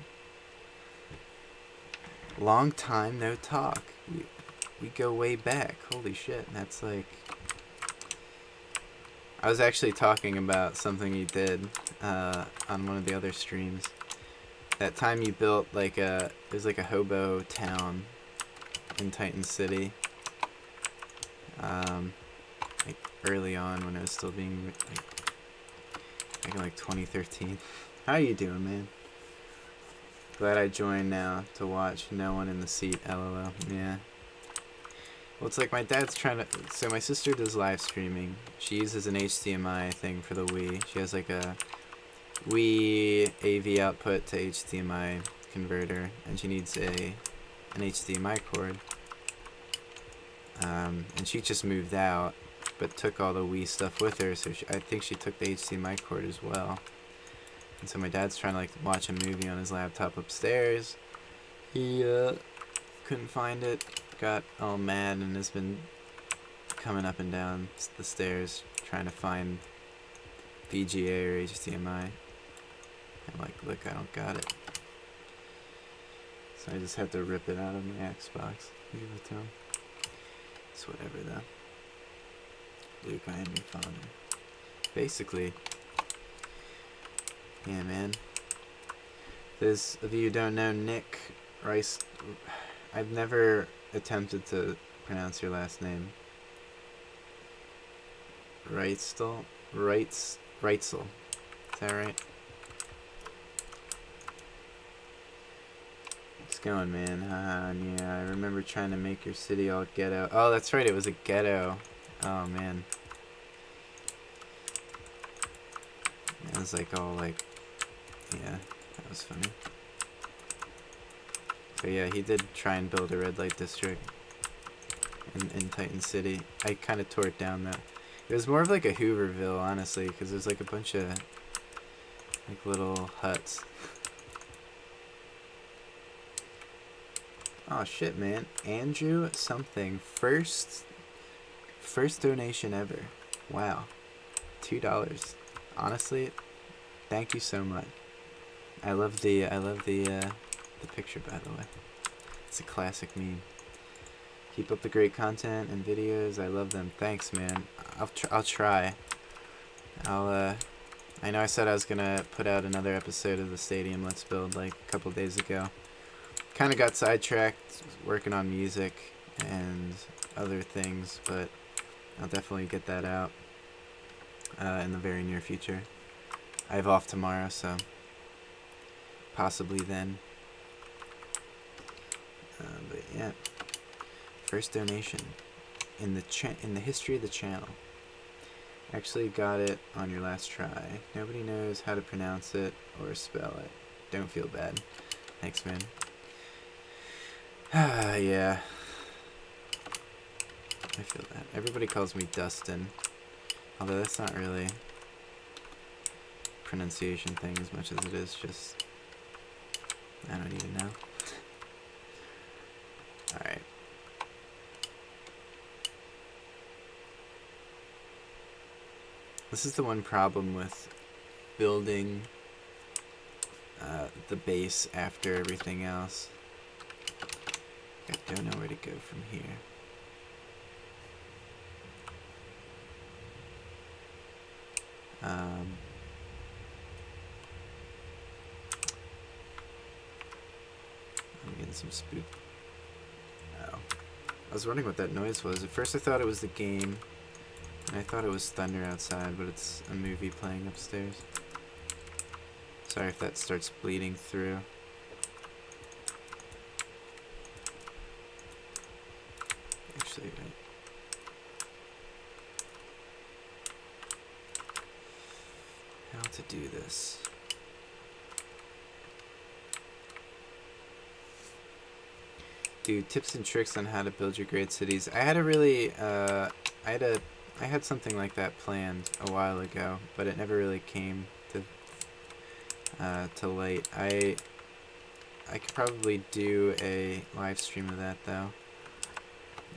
Long time no talk. We go way back. Holy shit, that's like... I was actually talking about something you did on one of the other streams. That time you built like it was like a hobo town in Titan City. Like early on when it was still being like, in like 2013. How you doing, man? Glad I joined now to watch. No one in the seat, lol. Yeah. Well, it's like my dad's trying to... So my sister does live streaming. She uses an HDMI thing for the Wii. She has like a Wii AV output to HDMI converter, and she needs an HDMI cord. And she just moved out, but took all the Wii stuff with her, so I think she took the HDMI cord as well. And so my dad's trying to like watch a movie on his laptop upstairs. He couldn't find it, got all mad, and has been coming up and down the stairs trying to find VGA or HDMI. I'm like, look, I don't got it. So I just had to rip it out of my Xbox. Give it to him. It's whatever though. Luke, I am your father. Basically. Yeah, man. Those of you who don't know, Nick Rice... I've never attempted to pronounce your last name. Reitzel? Reitzel. Is that right? It's going, man. Yeah, I remember trying to make your city all ghetto. Oh, that's right, it was a ghetto. Oh, man. It was like all like... Yeah, that was funny. So yeah, he did try and build a red light district in Titan City. I kind of tore it down though. It was more of like a Hooverville, honestly, because there's like a bunch of like little huts. Oh shit, man. Andrew something. First donation ever. Wow. $2. Honestly, thank you so much. I love the picture, by the way. It's a classic meme. Keep up the great content and videos. I love them. Thanks, man. I'll try. I know I said I was gonna put out another episode of the Stadium Let's Build like a couple days ago. Kind of got sidetracked working on music and other things, but I'll definitely get that out in the very near future. I have off tomorrow, so possibly then. But yeah, first donation in the history of the channel. Actually got it on your last try. Nobody knows how to pronounce it or spell it. Don't feel bad. Thanks, man. Yeah. I feel that. Everybody calls me Dustin. Although that's not really a pronunciation thing as much as it is just... I don't even know. Alright. This is the one problem with building the base after everything else. I don't know where to go from here. I'm getting some spook. Oh. I was wondering what that noise was. At first I thought it was the game. And I thought it was thunder outside, but it's a movie playing upstairs. Sorry if that starts bleeding through. Actually, right. How to do this. Dude, tips and tricks on how to build your great cities. I had a really, I had something like that planned a while ago, but it never really came till late. I could probably do a live stream of that though.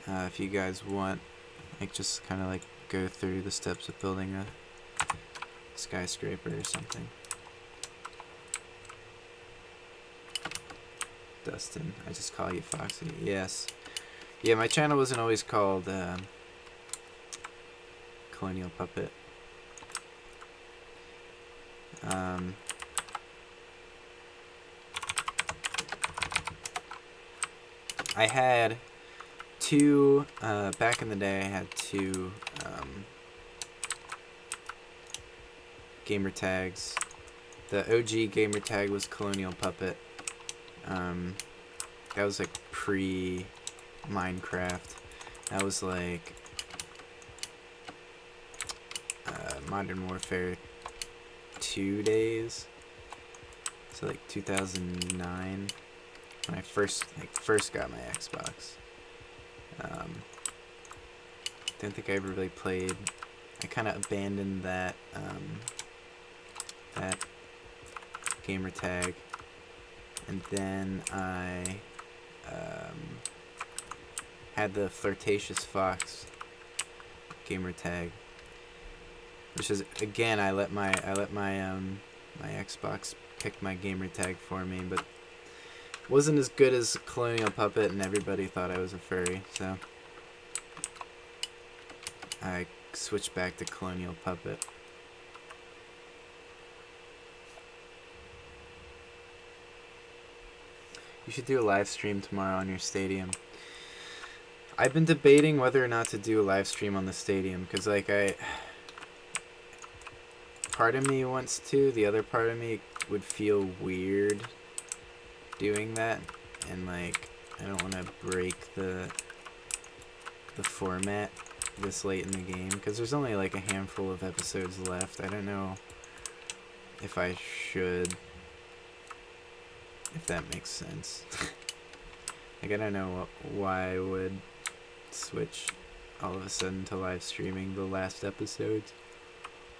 If you guys want, like just kind of like go through the steps of building a skyscraper or something. Dustin, I just call you Foxy. Yes. Yeah, my channel wasn't always called Colonial Puppet. I had two, back in the day I had two gamer tags. The OG gamer tag was Colonial Puppet. That was like pre-Minecraft. That was like Modern Warfare 2 days. So like 2009 when I first got my Xbox. Didn't think I ever really played. I kind of abandoned that that gamer tag, and then I had the Flirtatious Fox gamer tag, which is, again, I let my my Xbox pick my gamer tag for me, but wasn't as good as Colonial Puppet, and everybody thought I was a furry, so I switched back to Colonial Puppet. You should do a live stream tomorrow on your Stadium. I've been debating whether or not to do a live stream on the Stadium, because like part of me wants to, the other part of me would feel weird doing that, and like I don't want to break the format this late in the game, because there's only like a handful of episodes left. I don't know if I should, if that makes sense. Like I don't know why I would switch all of a sudden to live streaming the last episodes.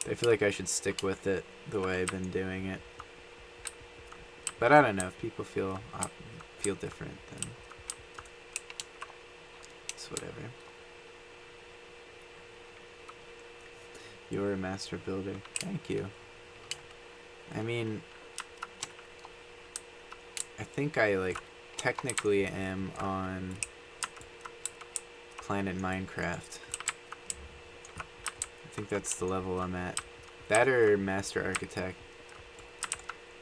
I feel like I should stick with it the way I've been doing it. But I don't know, if people feel different, then it's whatever. You're a master builder. Thank you. I mean, I think I like technically am on Planet Minecraft. I think that's the level I'm at. That or Master Architect.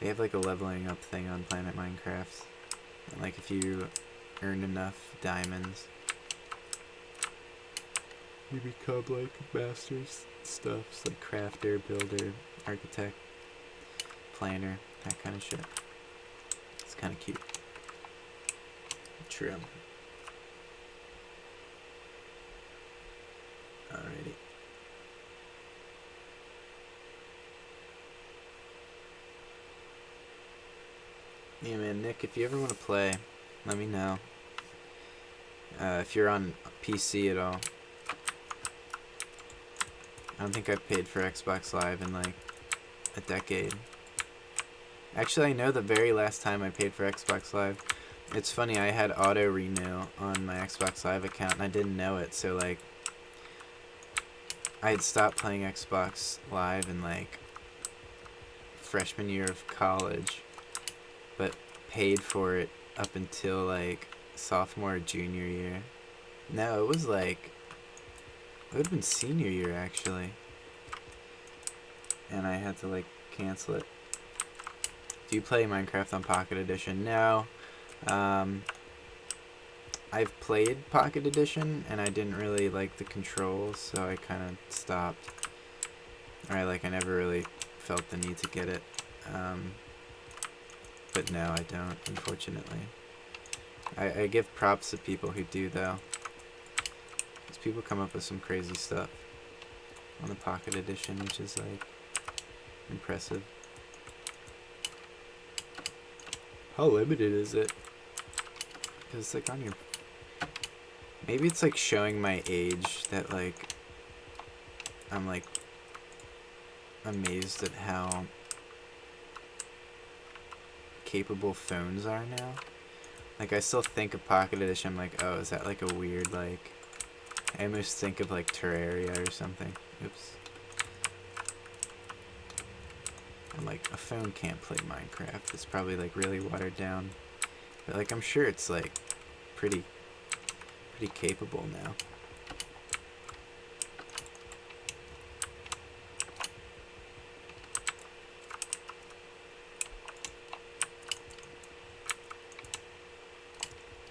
They have like a leveling up thing on Planet Minecraft. And like if you earn enough diamonds, you become like masters stuffs, like crafter, builder, architect, planner, that kind of shit. It's kind of cute. True. Alrighty. Yeah, man, Nick, if you ever want to play, let me know. If you're on PC at all. I don't think I've paid for Xbox Live in like a decade. Actually, I know the very last time I paid for Xbox Live, it's funny, I had auto renew on my Xbox Live account and I didn't know it, so like I had stopped playing Xbox Live in like freshman year of college, but paid for it up until like sophomore or junior year. No, it was like, it would have been senior year actually, and I had to like cancel it. Do you play Minecraft on Pocket Edition? No. I've played Pocket Edition and I didn't really like the controls, so I kind of stopped. I never really felt the need to get it. But no, I don't, unfortunately. I give props to people who do though, because people come up with some crazy stuff on the Pocket Edition, which is like impressive. How limited is it? Because it's like on your... Maybe it's like showing my age that like I'm like amazed at how capable phones are now. Like, I still think of Pocket Edition, I'm like, oh, is that like a weird, like... I almost think of like Terraria or something. Oops. I'm like, a phone can't play Minecraft. It's probably like really watered down. But like, I'm sure it's like pretty capable now.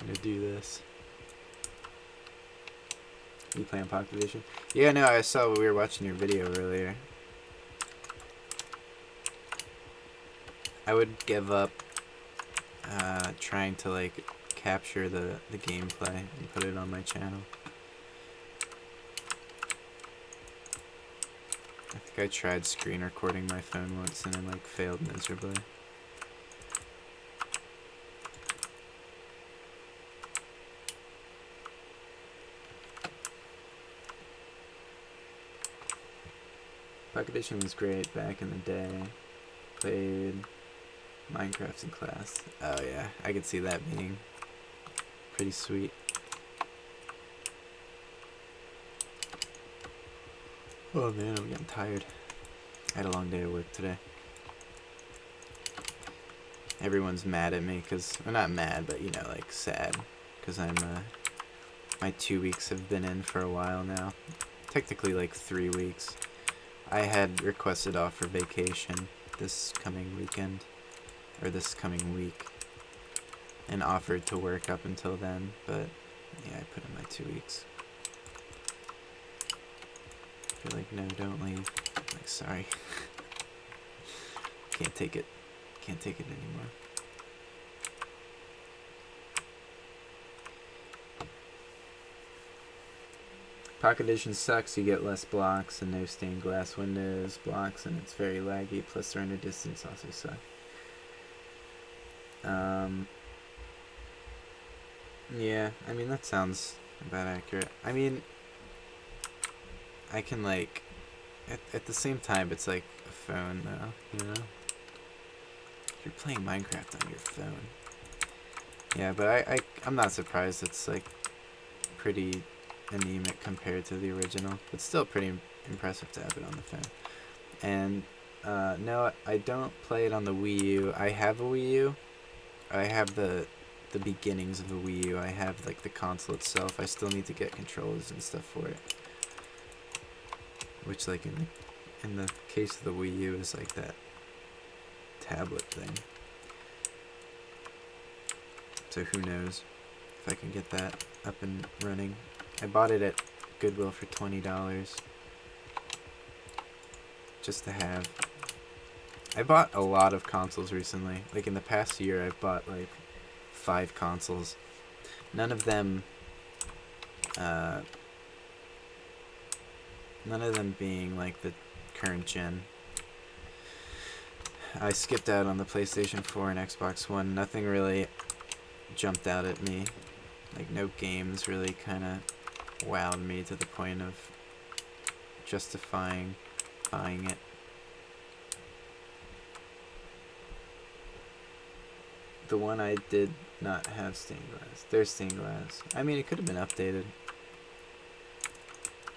I'm gonna do this. You playing Pocket Edition? Yeah, no, I saw we were watching your video earlier. I would give up trying to like capture the gameplay and put it on my channel. I think I tried screen recording my phone once and it like failed miserably. Pocket Edition was great back in the day. Played Minecraft in class. Oh yeah, I could see that being pretty sweet. Oh man, I'm getting tired. I had a long day of work today. Everyone's mad at me because, well, not mad, but you know, like sad, because I'm my 2 weeks have been in for a while now. Technically like 3 weeks. I had requested off for vacation this coming weekend, or this coming week, and offered to work up until then, but yeah, I put in my 2 weeks. They're like, no, don't leave. I'm like, sorry. Can't take it. Can't take it anymore. Pocket Edition sucks. You get less blocks and no stained glass windows. Blocks and it's very laggy. Plus render distance also suck. Yeah, I mean that sounds about accurate. I mean, I can like, at the same time, it's like a phone though, you know? You're playing Minecraft on your phone. Yeah, but I'm not surprised. It's like pretty anemic compared to the original, but still pretty impressive to have it on the phone. And no, I don't play it on the Wii U. I have a Wii U. I have the beginnings of the Wii U. I have like the console itself. I still need to get controllers and stuff for it. Which like in the case of the Wii U is like that tablet thing. So who knows if I can get that up and running. I bought it at Goodwill for $20 just to have. I bought a lot of consoles recently. Like in the past year I've bought like 5 consoles. None of them being like the current gen. I skipped out on the PlayStation 4 and Xbox One. Nothing really jumped out at me. Like no games really kind of wowed me to the point of justifying buying it. The one I did not have stained glass. There's stained glass. I mean, it could have been updated.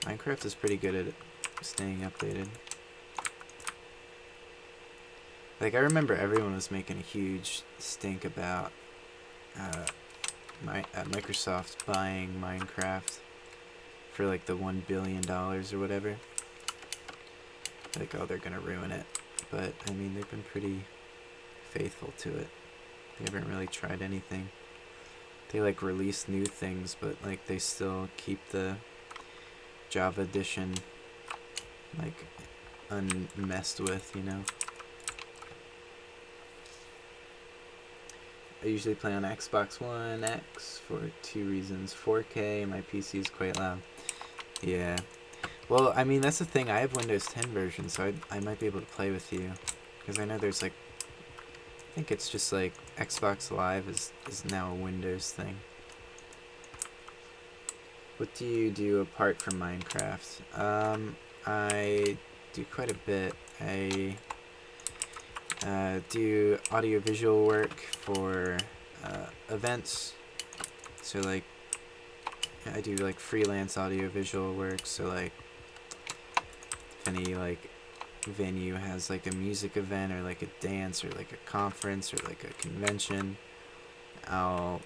Minecraft is pretty good at staying updated. Like, I remember everyone was making a huge stink about Microsoft buying Minecraft for like the $1 billion or whatever. Like, oh, they're gonna ruin it. But, I mean, they've been pretty faithful to it. They haven't really tried anything. They like release new things, but like they still keep the Java edition like unmessed with, you know. I usually play on Xbox One X for 2 reasons. 4K, my PC is quite loud. Yeah. Well, I mean, that's the thing. I have Windows 10 version, so I might be able to play with you. Because I know there's like, I think it's just like Xbox Live is now a Windows thing. What do you do apart from Minecraft? I do quite a bit. Do audiovisual work for events. So like I do like freelance audiovisual work. So like if any like venue has like a music event or like a dance or like a conference or like a convention, I'll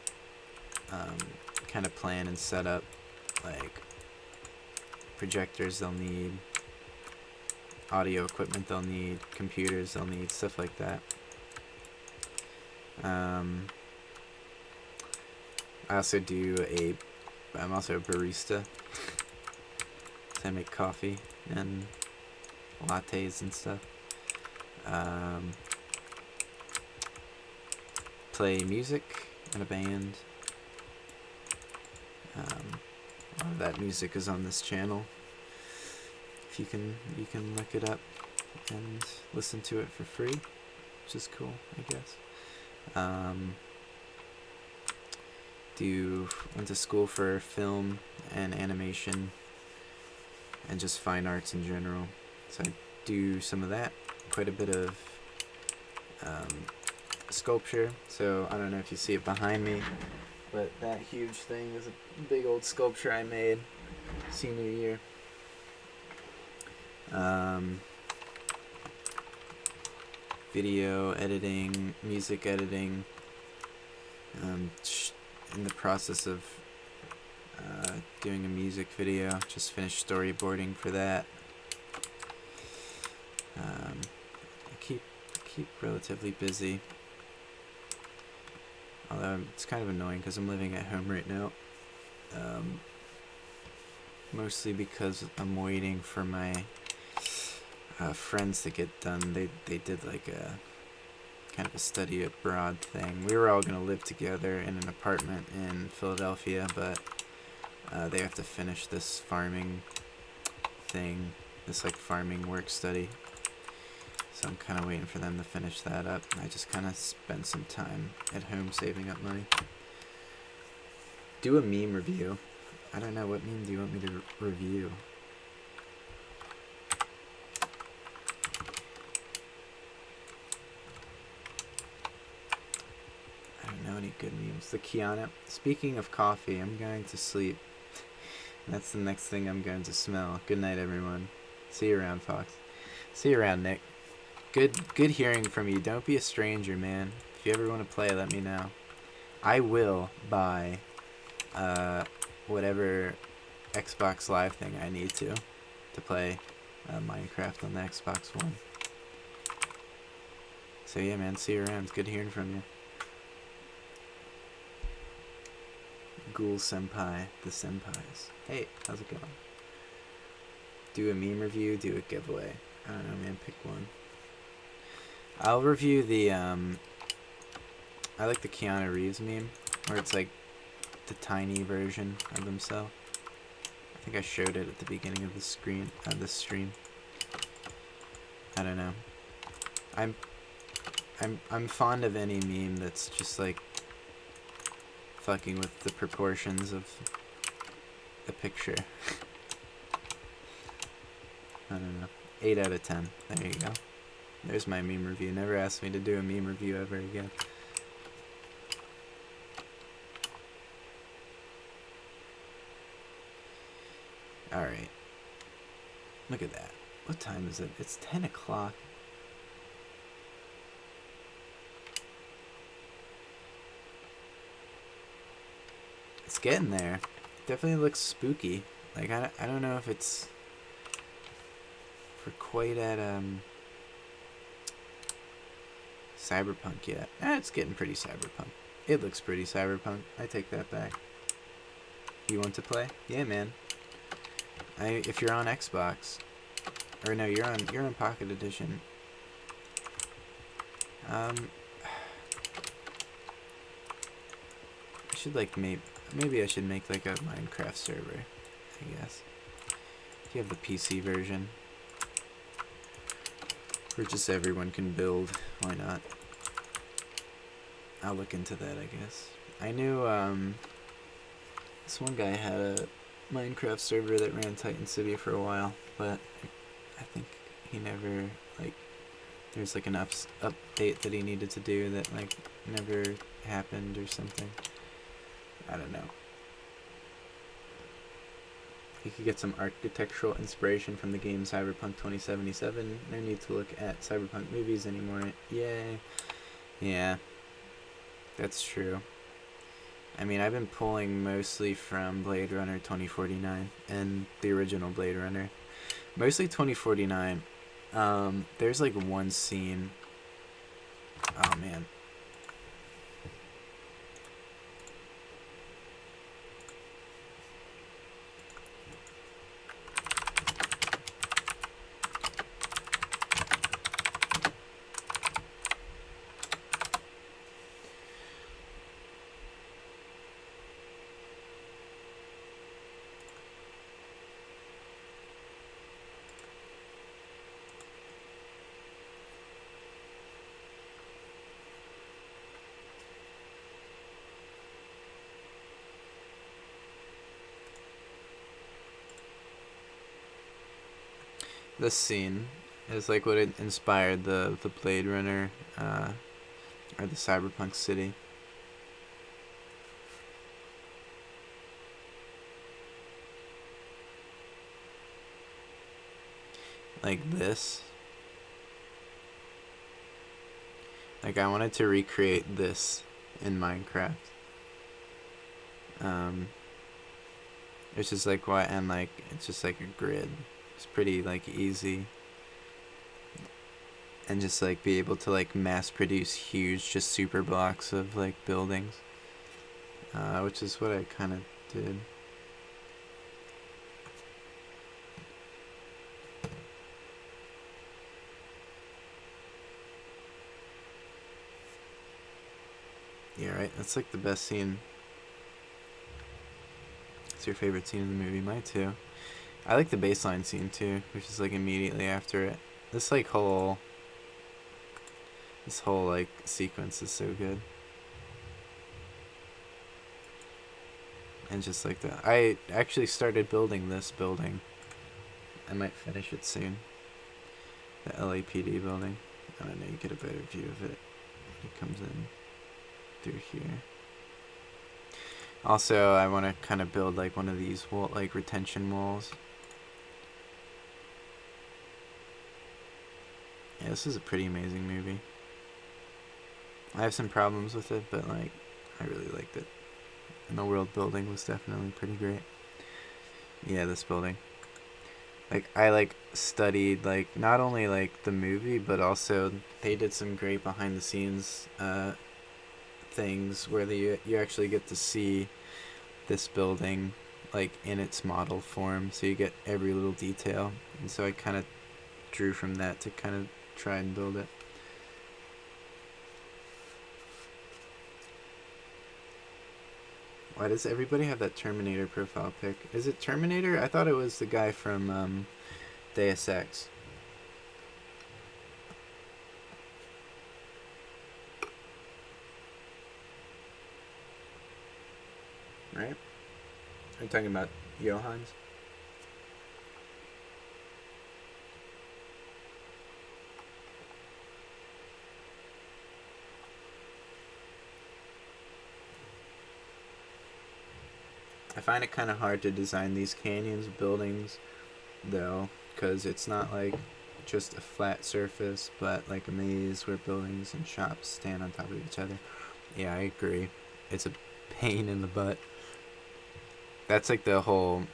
kind of plan and set up like projectors they'll need, audio equipment they'll need, computers they'll need, stuff like that. I also I'm also a barista. So I make coffee and lattes and stuff. Play music in a band. A lot of that music is on this channel. If you can look it up and listen to it for free, which is cool, I guess. Went to school for film and animation and just fine arts in general. So I do some of that, quite a bit of sculpture. So I don't know if you see it behind me, but that huge thing is a big old sculpture I made senior year. Video editing, music editing. In the process of doing a music video. Just finished storyboarding for that. I keep relatively busy. Although it's kind of annoying because I'm living at home right now. Mostly because I'm waiting for my friends to get done. They did like a kind of a study abroad thing. We were all going to live together in an apartment in Philadelphia, but they have to finish this farming thing, this like farming work study. So I'm kind of waiting for them to finish that up. I just kind of spent some time at home saving up money. Do a meme review. I don't know, what meme do you want me to review? I don't know any good memes. The Kiana. Speaking of coffee, I'm going to sleep. That's the next thing I'm going to smell. Good night, everyone. See you around, Fox. See you around, Nick. Good hearing from you. Don't be a stranger, man. If you ever want to play, let me know. I will buy whatever Xbox Live thing I need to play Minecraft on the Xbox One. So yeah, man, see you around. It's good hearing from you. Ghoul Senpai, the Senpais. Hey, how's it going? Do a meme review, do a giveaway. I don't know, man, pick one. I'll review the, I like the Keanu Reeves meme, where it's like the tiny version of himself. I think I showed it at the beginning of the stream. I don't know. I'm fond of any meme that's just like fucking with the proportions of the picture. I don't know. 8 out of 10. There you go. There's my meme review. Never asked me to do a meme review ever again. Alright. Look at that. What time is it? It's 10 o'clock. It's getting there. Definitely looks spooky. Like, I don't know if it's for quite at Cyberpunk yet. It's getting pretty Cyberpunk. It looks pretty Cyberpunk. I take that back. You want to play? Yeah, man. If you're on Xbox, or no, you're on Pocket Edition. I should like maybe I should make like a Minecraft server, I guess. If you have the PC version, where just everyone can build, why not? I'll look into that, I guess. I knew this one guy had a Minecraft server that ran Titan City for a while, but I think he never like there's like an update that he needed to do that like never happened or something. I don't know. You could get some architectural inspiration from the game Cyberpunk 2077. No need to look at Cyberpunk movies anymore. Yay. Yeah, that's true. I mean, I've been pulling mostly from Blade Runner 2049 and the original Blade Runner. Mostly 2049. There's like one scene. Oh man. This scene is like what inspired the Blade Runner, or the Cyberpunk city. Like this. Like I wanted to recreate this in Minecraft. It's just like what, and like it's just like a grid. It's pretty like easy. And just like be able to like mass produce huge just super blocks of like buildings. Which is what I kind of did. Yeah, right. That's like the best scene. It's your favorite scene in the movie. Mine too. I like the baseline scene too, which is like immediately after it. This whole like sequence is so good. And just like that, I actually started building this building. I might finish it soon. The LAPD building. I don't know. You get a better view of it. It comes in through here. Also, I want to kind of build like one of these wall, like retention walls. Yeah, this is a pretty amazing movie. I have some problems with it, but like, I really liked it. And the world building was definitely pretty great. Yeah, this building. Like, I like studied like not only like the movie, but also they did some great behind the scenes things where you actually get to see this building like in its model form, so you get every little detail. And so I kind of drew from that to kind of try and build it. Why does everybody have that Terminator profile pic? Is it Terminator? I thought it was the guy from Deus Ex. Right? Are you talking about Johans? I find it kind of hard to design these canyons buildings, though, because it's not like just a flat surface, but like a maze where buildings and shops stand on top of each other. Yeah, I agree. It's a pain in the butt. That's like the whole,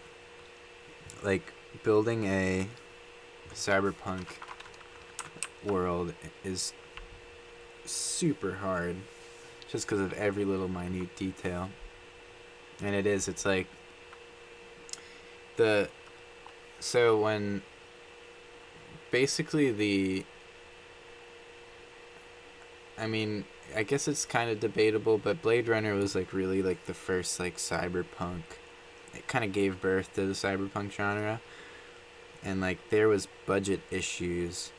like, building a cyberpunk world is super hard just because of every little minute detail. And it's like so when basically I mean, I guess it's kind of debatable, but Blade Runner was like really like the first like cyberpunk. It kind of gave birth to the cyberpunk genre. And like there was budget issues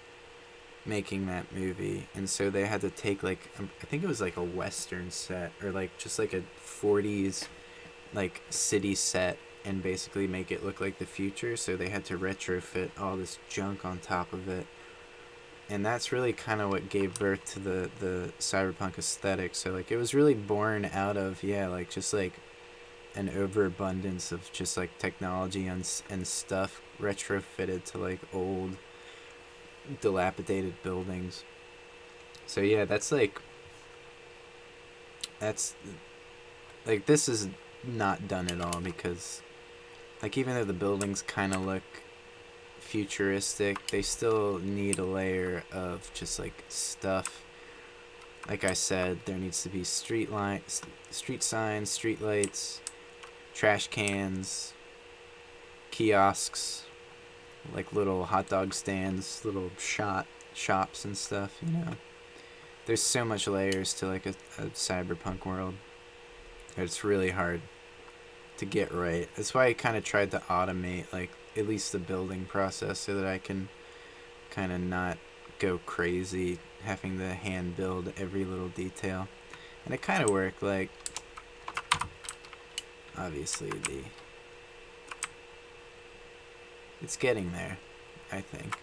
making that movie, and so they had to take like I think it was like a western set or like just like a 40s like city set and basically make it look like the future, so they had to retrofit all this junk on top of it. and that's really kind of what gave birth to the cyberpunk aesthetic. So like it was really born out of, yeah, like just like an overabundance of just like technology and stuff retrofitted to like old dilapidated buildings. So yeah, that's like this is not done at all, because like even though the buildings kind of look futuristic, they still need a layer of just like stuff. Like I said, there needs to be street signs, street lights, trash cans, kiosks, like little hot dog stands, little shops and stuff, you know. There's so much layers to like a cyberpunk world. It's really hard to get right. That's why I kind of tried to automate like at least the building process, so that I can kind of not go crazy having to hand build every little detail. And it kind of worked. Like obviously it's getting there, I think.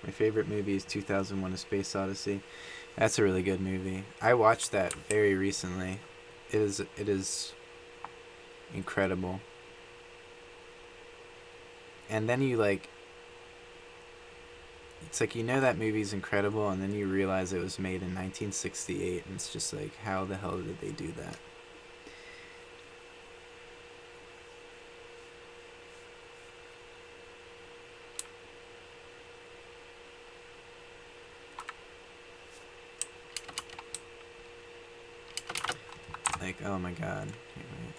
My favorite movie is 2001: A Space Odyssey. That's a really good movie. I watched that very recently. It is incredible. And then you like, it's like, you know, that movie's incredible, and then you realize it was made in 1968, and it's just like, how the hell did they do that? Like, oh my god. Here, wait.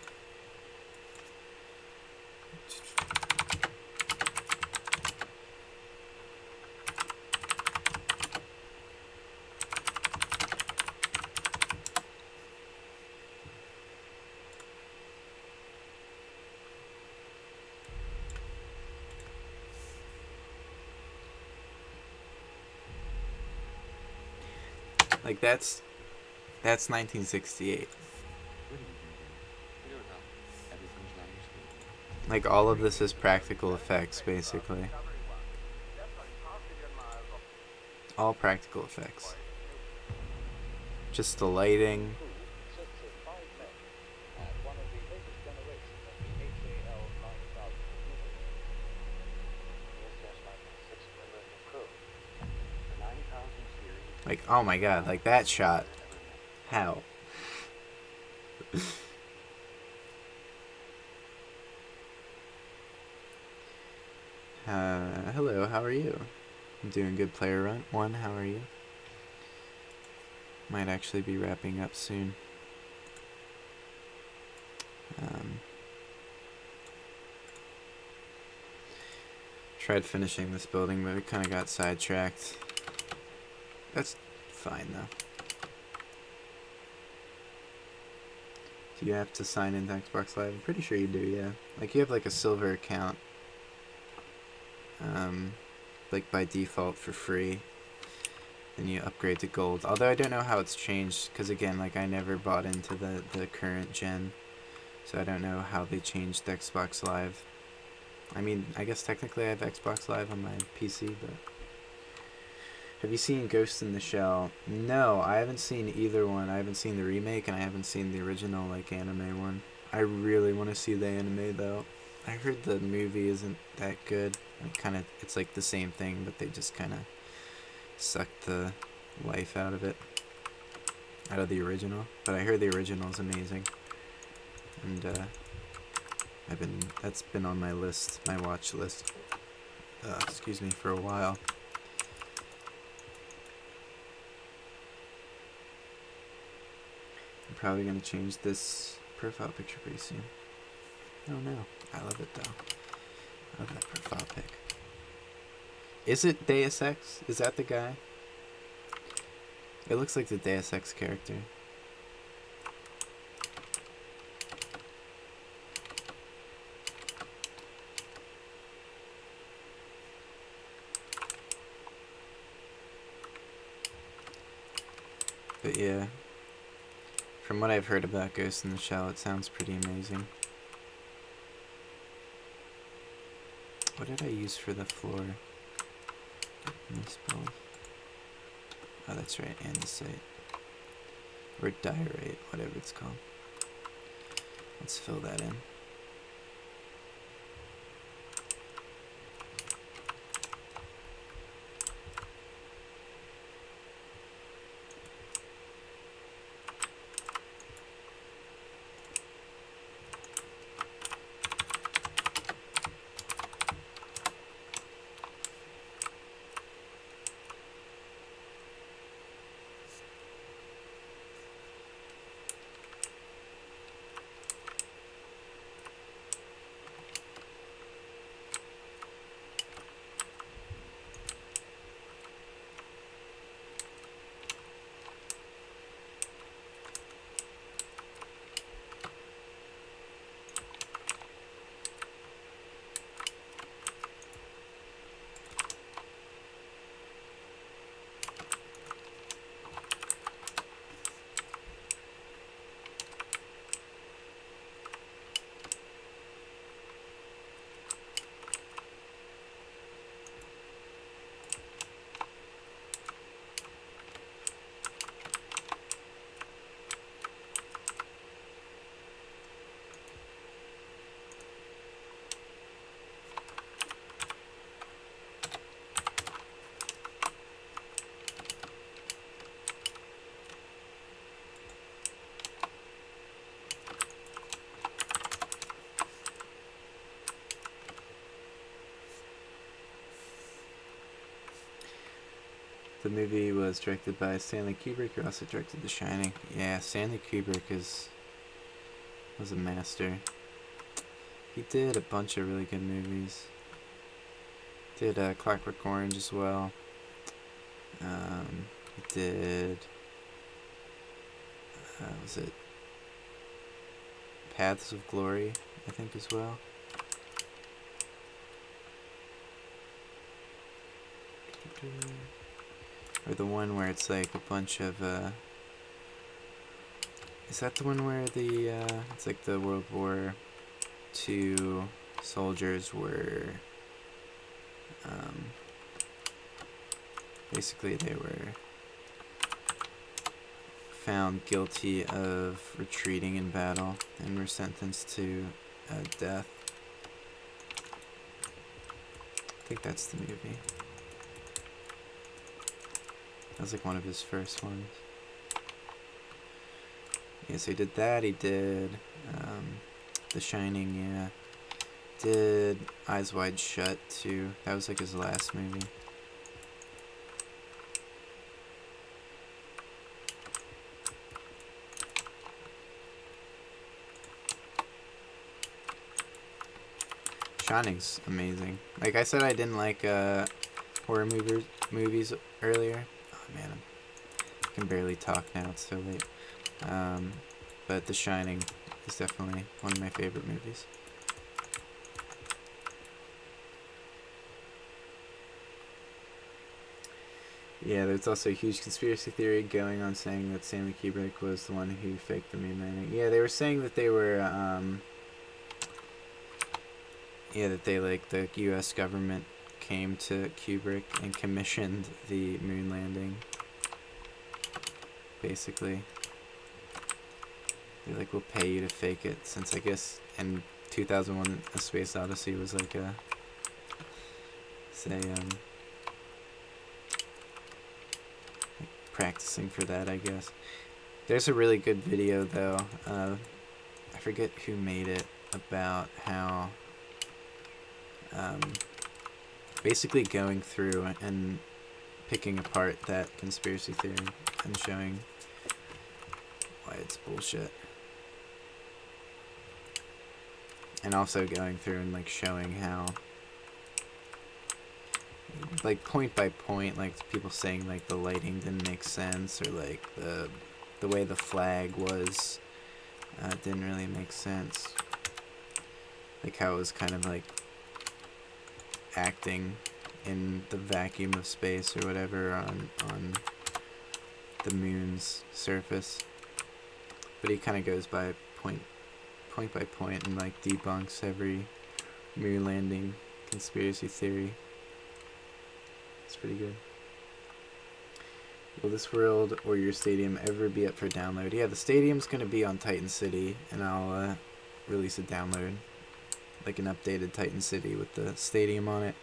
Like that's 1968. Like all of this is practical effects, basically. All practical effects. Just the lighting. Like, oh my god, like that shot. How? Hello, how are you? I'm doing good, player run. One, how are you? Might actually be wrapping up soon. Tried finishing this building, but it kind of got sidetracked. That's fine, though. Do you have to sign into Xbox Live? I'm pretty sure you do, yeah. Like, you have, like, a silver account. Like, by default for free. Then you upgrade to gold. Although I don't know how it's changed, because, again, like, I never bought into the current gen. So I don't know how they changed Xbox Live. I mean, I guess technically I have Xbox Live on my PC, but... Have you seen Ghost in the Shell? No, I haven't seen either one. I haven't seen the remake, and I haven't seen the original, like, anime one. I really want to see the anime, though. I heard the movie isn't that good. It's like the same thing, but they just kind of sucked the life out of the original. But I heard the original is amazing. And, that's been on my list, my watch list, excuse me, for a while. I'm probably going to change this profile picture pretty soon. Oh no, I love it though. I love that profile pic. Is it Deus Ex? Is that the guy? It looks like the Deus Ex character. But yeah, from what I've heard about Ghost in the Shell, it sounds pretty amazing. What did I use for the floor? Misspelled. Oh, that's right, andesite. Or diorite, whatever it's called. Let's fill that in. The movie was directed by Stanley Kubrick, who also directed The Shining. Yeah, Stanley Kubrick was a master. He did a bunch of really good movies. Did Clockwork Orange as well. He did... was it Paths of Glory, I think, as well. Or the one where it's like a bunch of is that the one where the it's like the World War II soldiers were basically they were found guilty of retreating in battle and were sentenced to death. I think that's the movie. That was like one of his first ones. Yeah, so he did that. He did The Shining, yeah. Did Eyes Wide Shut, too. That was like his last movie. Shining's amazing. Like I said, I didn't like horror movies earlier. Oh man, I can barely talk now. It's so late. But The Shining is definitely one of my favorite movies. Yeah, there's also a huge conspiracy theory going on saying that Stanley Kubrick was the one who faked the moon landing. Yeah, they were saying that they were, the U.S. government came to Kubrick and commissioned the moon landing. Basically, they will pay you to fake it, since I guess in 2001 A Space Odyssey was like practicing for that, I guess. There's a really good video though, I forget who made it, about how basically going through and picking apart that conspiracy theory and showing why it's bullshit. And also going through and showing how point by point, people saying the lighting didn't make sense, or the way the flag was didn't really make sense. How it was kind of acting in the vacuum of space or whatever on the moon's surface. But he kind of goes by point by point and debunks every moon landing conspiracy theory. It's It's pretty good. Will this world or your stadium ever be up for download? Yeah, the stadium's gonna be on Titan City, and I'll release a download, like an updated Titan City with the stadium on it.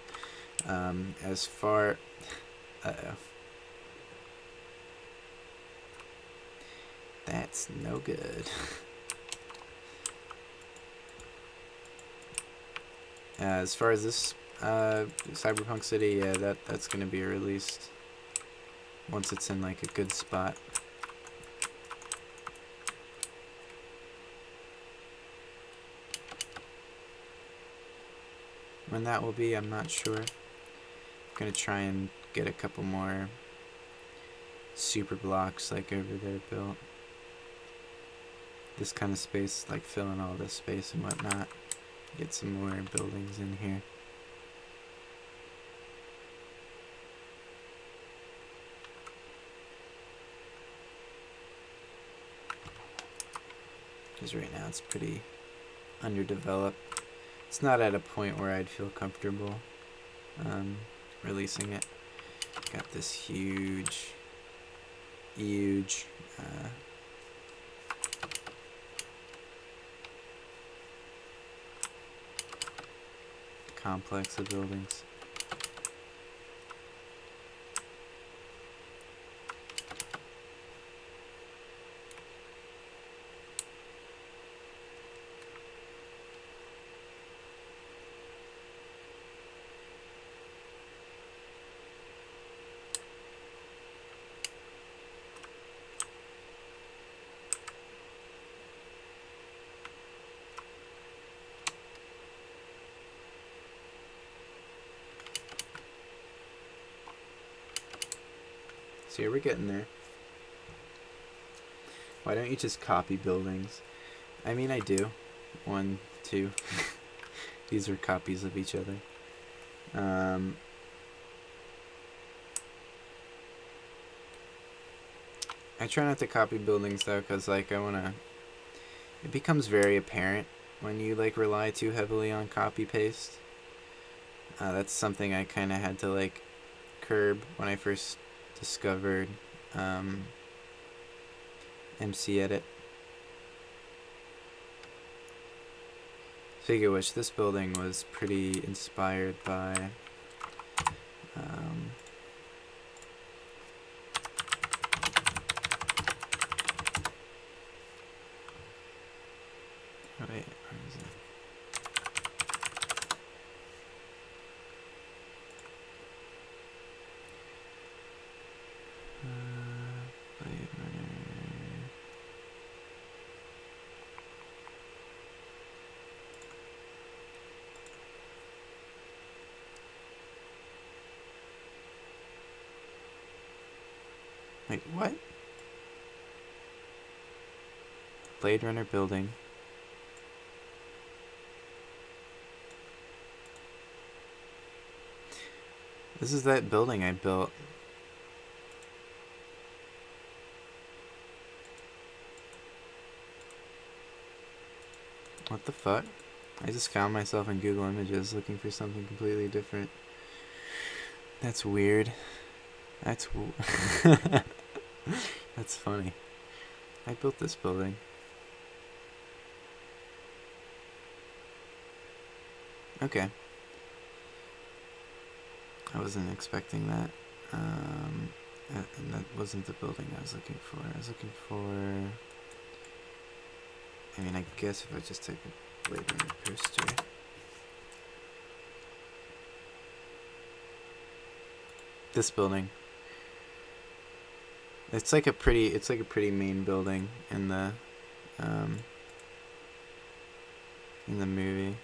As far, that's no good. As far as this Cyberpunk City, yeah, that's gonna be released once it's in like a good spot. When that will be, I'm not sure. I'm gonna try and get a couple more super blocks like over there built. This kind of space, like fill in all this space and whatnot. Get some more buildings in here. Because right now it's pretty underdeveloped. It's not at a point where I'd feel comfortable releasing it. Got this huge complex of buildings. So yeah, we're getting there. Why don't you just copy buildings? I mean, I do. 1, 2. These are copies of each other. I try not to copy buildings though, because like I wanna. It becomes very apparent when you like rely too heavily on copy paste. That's something I kind of had to like curb when I first discovered MC Edit. Speaking of which, this building was pretty inspired by oh wait, where is it? Blade Runner. Wait, what? Blade Runner building. This is that building I built. What the fuck? I just found myself in Google Images looking for something completely different. That's weird. That's that's funny. I built this building. Okay. I wasn't expecting that. And that wasn't the building I was looking for. I was looking for... I mean, I guess if I just type a Blade Runner poster... This building. It's like a pretty main building in the movie.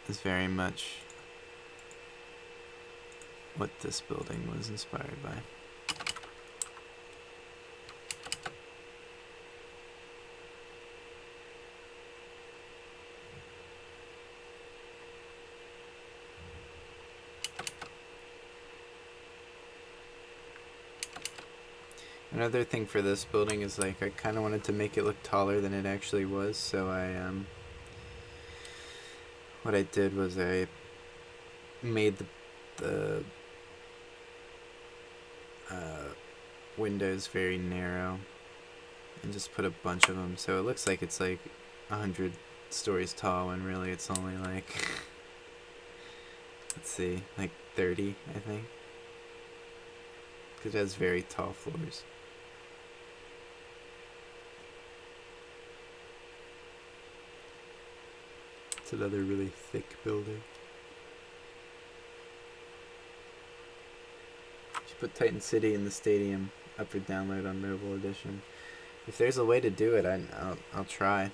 It's very much what this building was inspired by. Another thing for this building is like I kind of wanted to make it look taller than it actually was, so I what I did was I made the windows very narrow and just put a bunch of them, so it looks like it's like 100 stories tall when really it's only like let's see, like 30, I think, because it has very tall floors. It's another really thick building. Should put Titan City in the stadium up for download on mobile edition. If there's a way to do it, I'll try.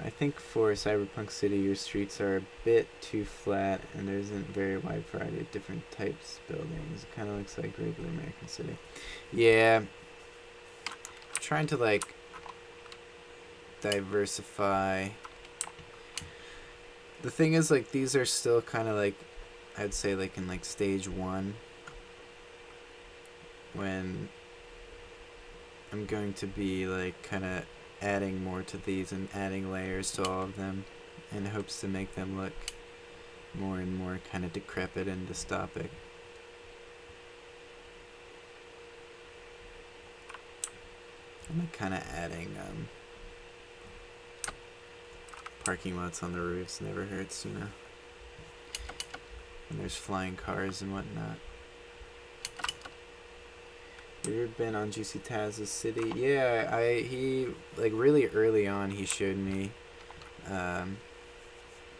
I think for Cyberpunk City, your streets are a bit too flat, and there isn't a very wide variety of different types of buildings. It kind of looks like regular American City. Yeah, I'm trying to like diversify. The thing is, like, these are still kind of like, I'd say like in like stage 1, when I'm going to be like kind of adding more to these and adding layers to all of them in hopes to make them look more and more kind of decrepit and dystopic. I'm like kind of adding parking lots on the roofs. Never hurts, you know. And there's flying cars and whatnot. You ever been on Juicy Taz's City? Yeah, he like really early on he showed me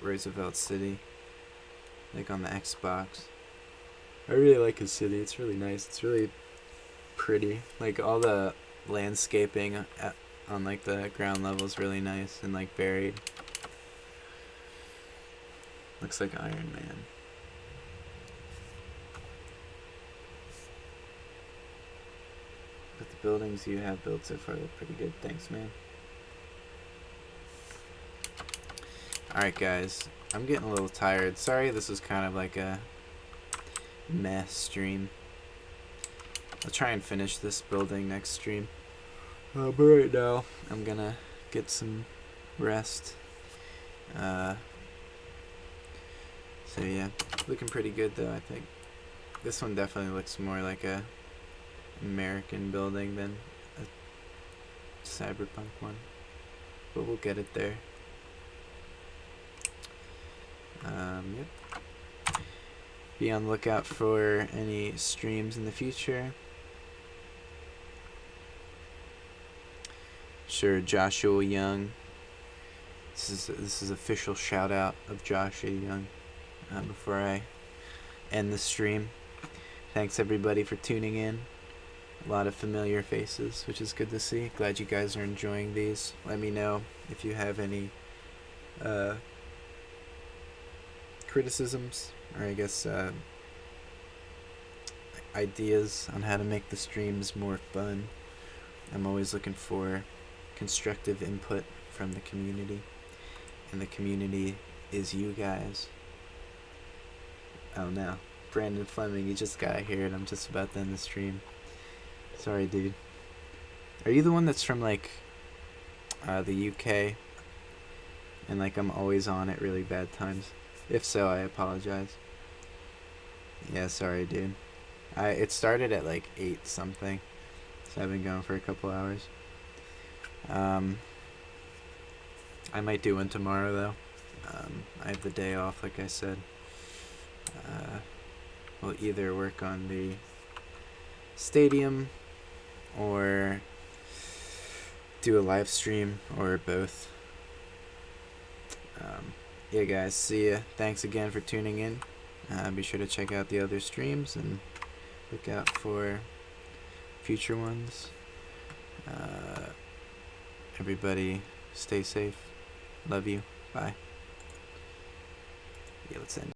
Roosevelt City, like on the Xbox. I really like his city. It's really nice. It's really pretty. Like all the landscaping on like the ground level is really nice and like varied. Looks like Iron Man. But the buildings you have built so far look pretty good. Thanks, man. Alright, guys. I'm getting a little tired. Sorry this was kind of like a meh stream. I'll try and finish this building next stream. But right now, I'm gonna get some rest. So yeah, looking pretty good though, I think. This one definitely looks more like a American building than a Cyberpunk one. But we'll get it there. Yep. Be on the lookout for any streams in the future. Sure, Joshua Young. This is official shout out of Joshua Young. Before I end the stream, thanks everybody for tuning in. A lot of familiar faces, which is good to see. Glad you guys are enjoying these. Let me know if you have any criticisms, or I guess ideas on how to make the streams more fun. I'm always looking for constructive input from the community, and the community is you guys. Oh no, Brandon Fleming, you just got here and I'm just about to end the stream. Sorry, dude. Are you the one that's from like the UK? And like I'm always on at really bad times. If so, I apologize. Yeah, sorry, dude. It started at like 8 something, so I've been going for a couple hours. I might do one tomorrow though. I have the day off, like I said. We'll either work on the stadium or do a live stream or both. Yeah, guys, see ya. Thanks again for tuning in. Be sure to check out the other streams and look out for future ones. Everybody stay safe. Love you. Bye. Yeah, let's end.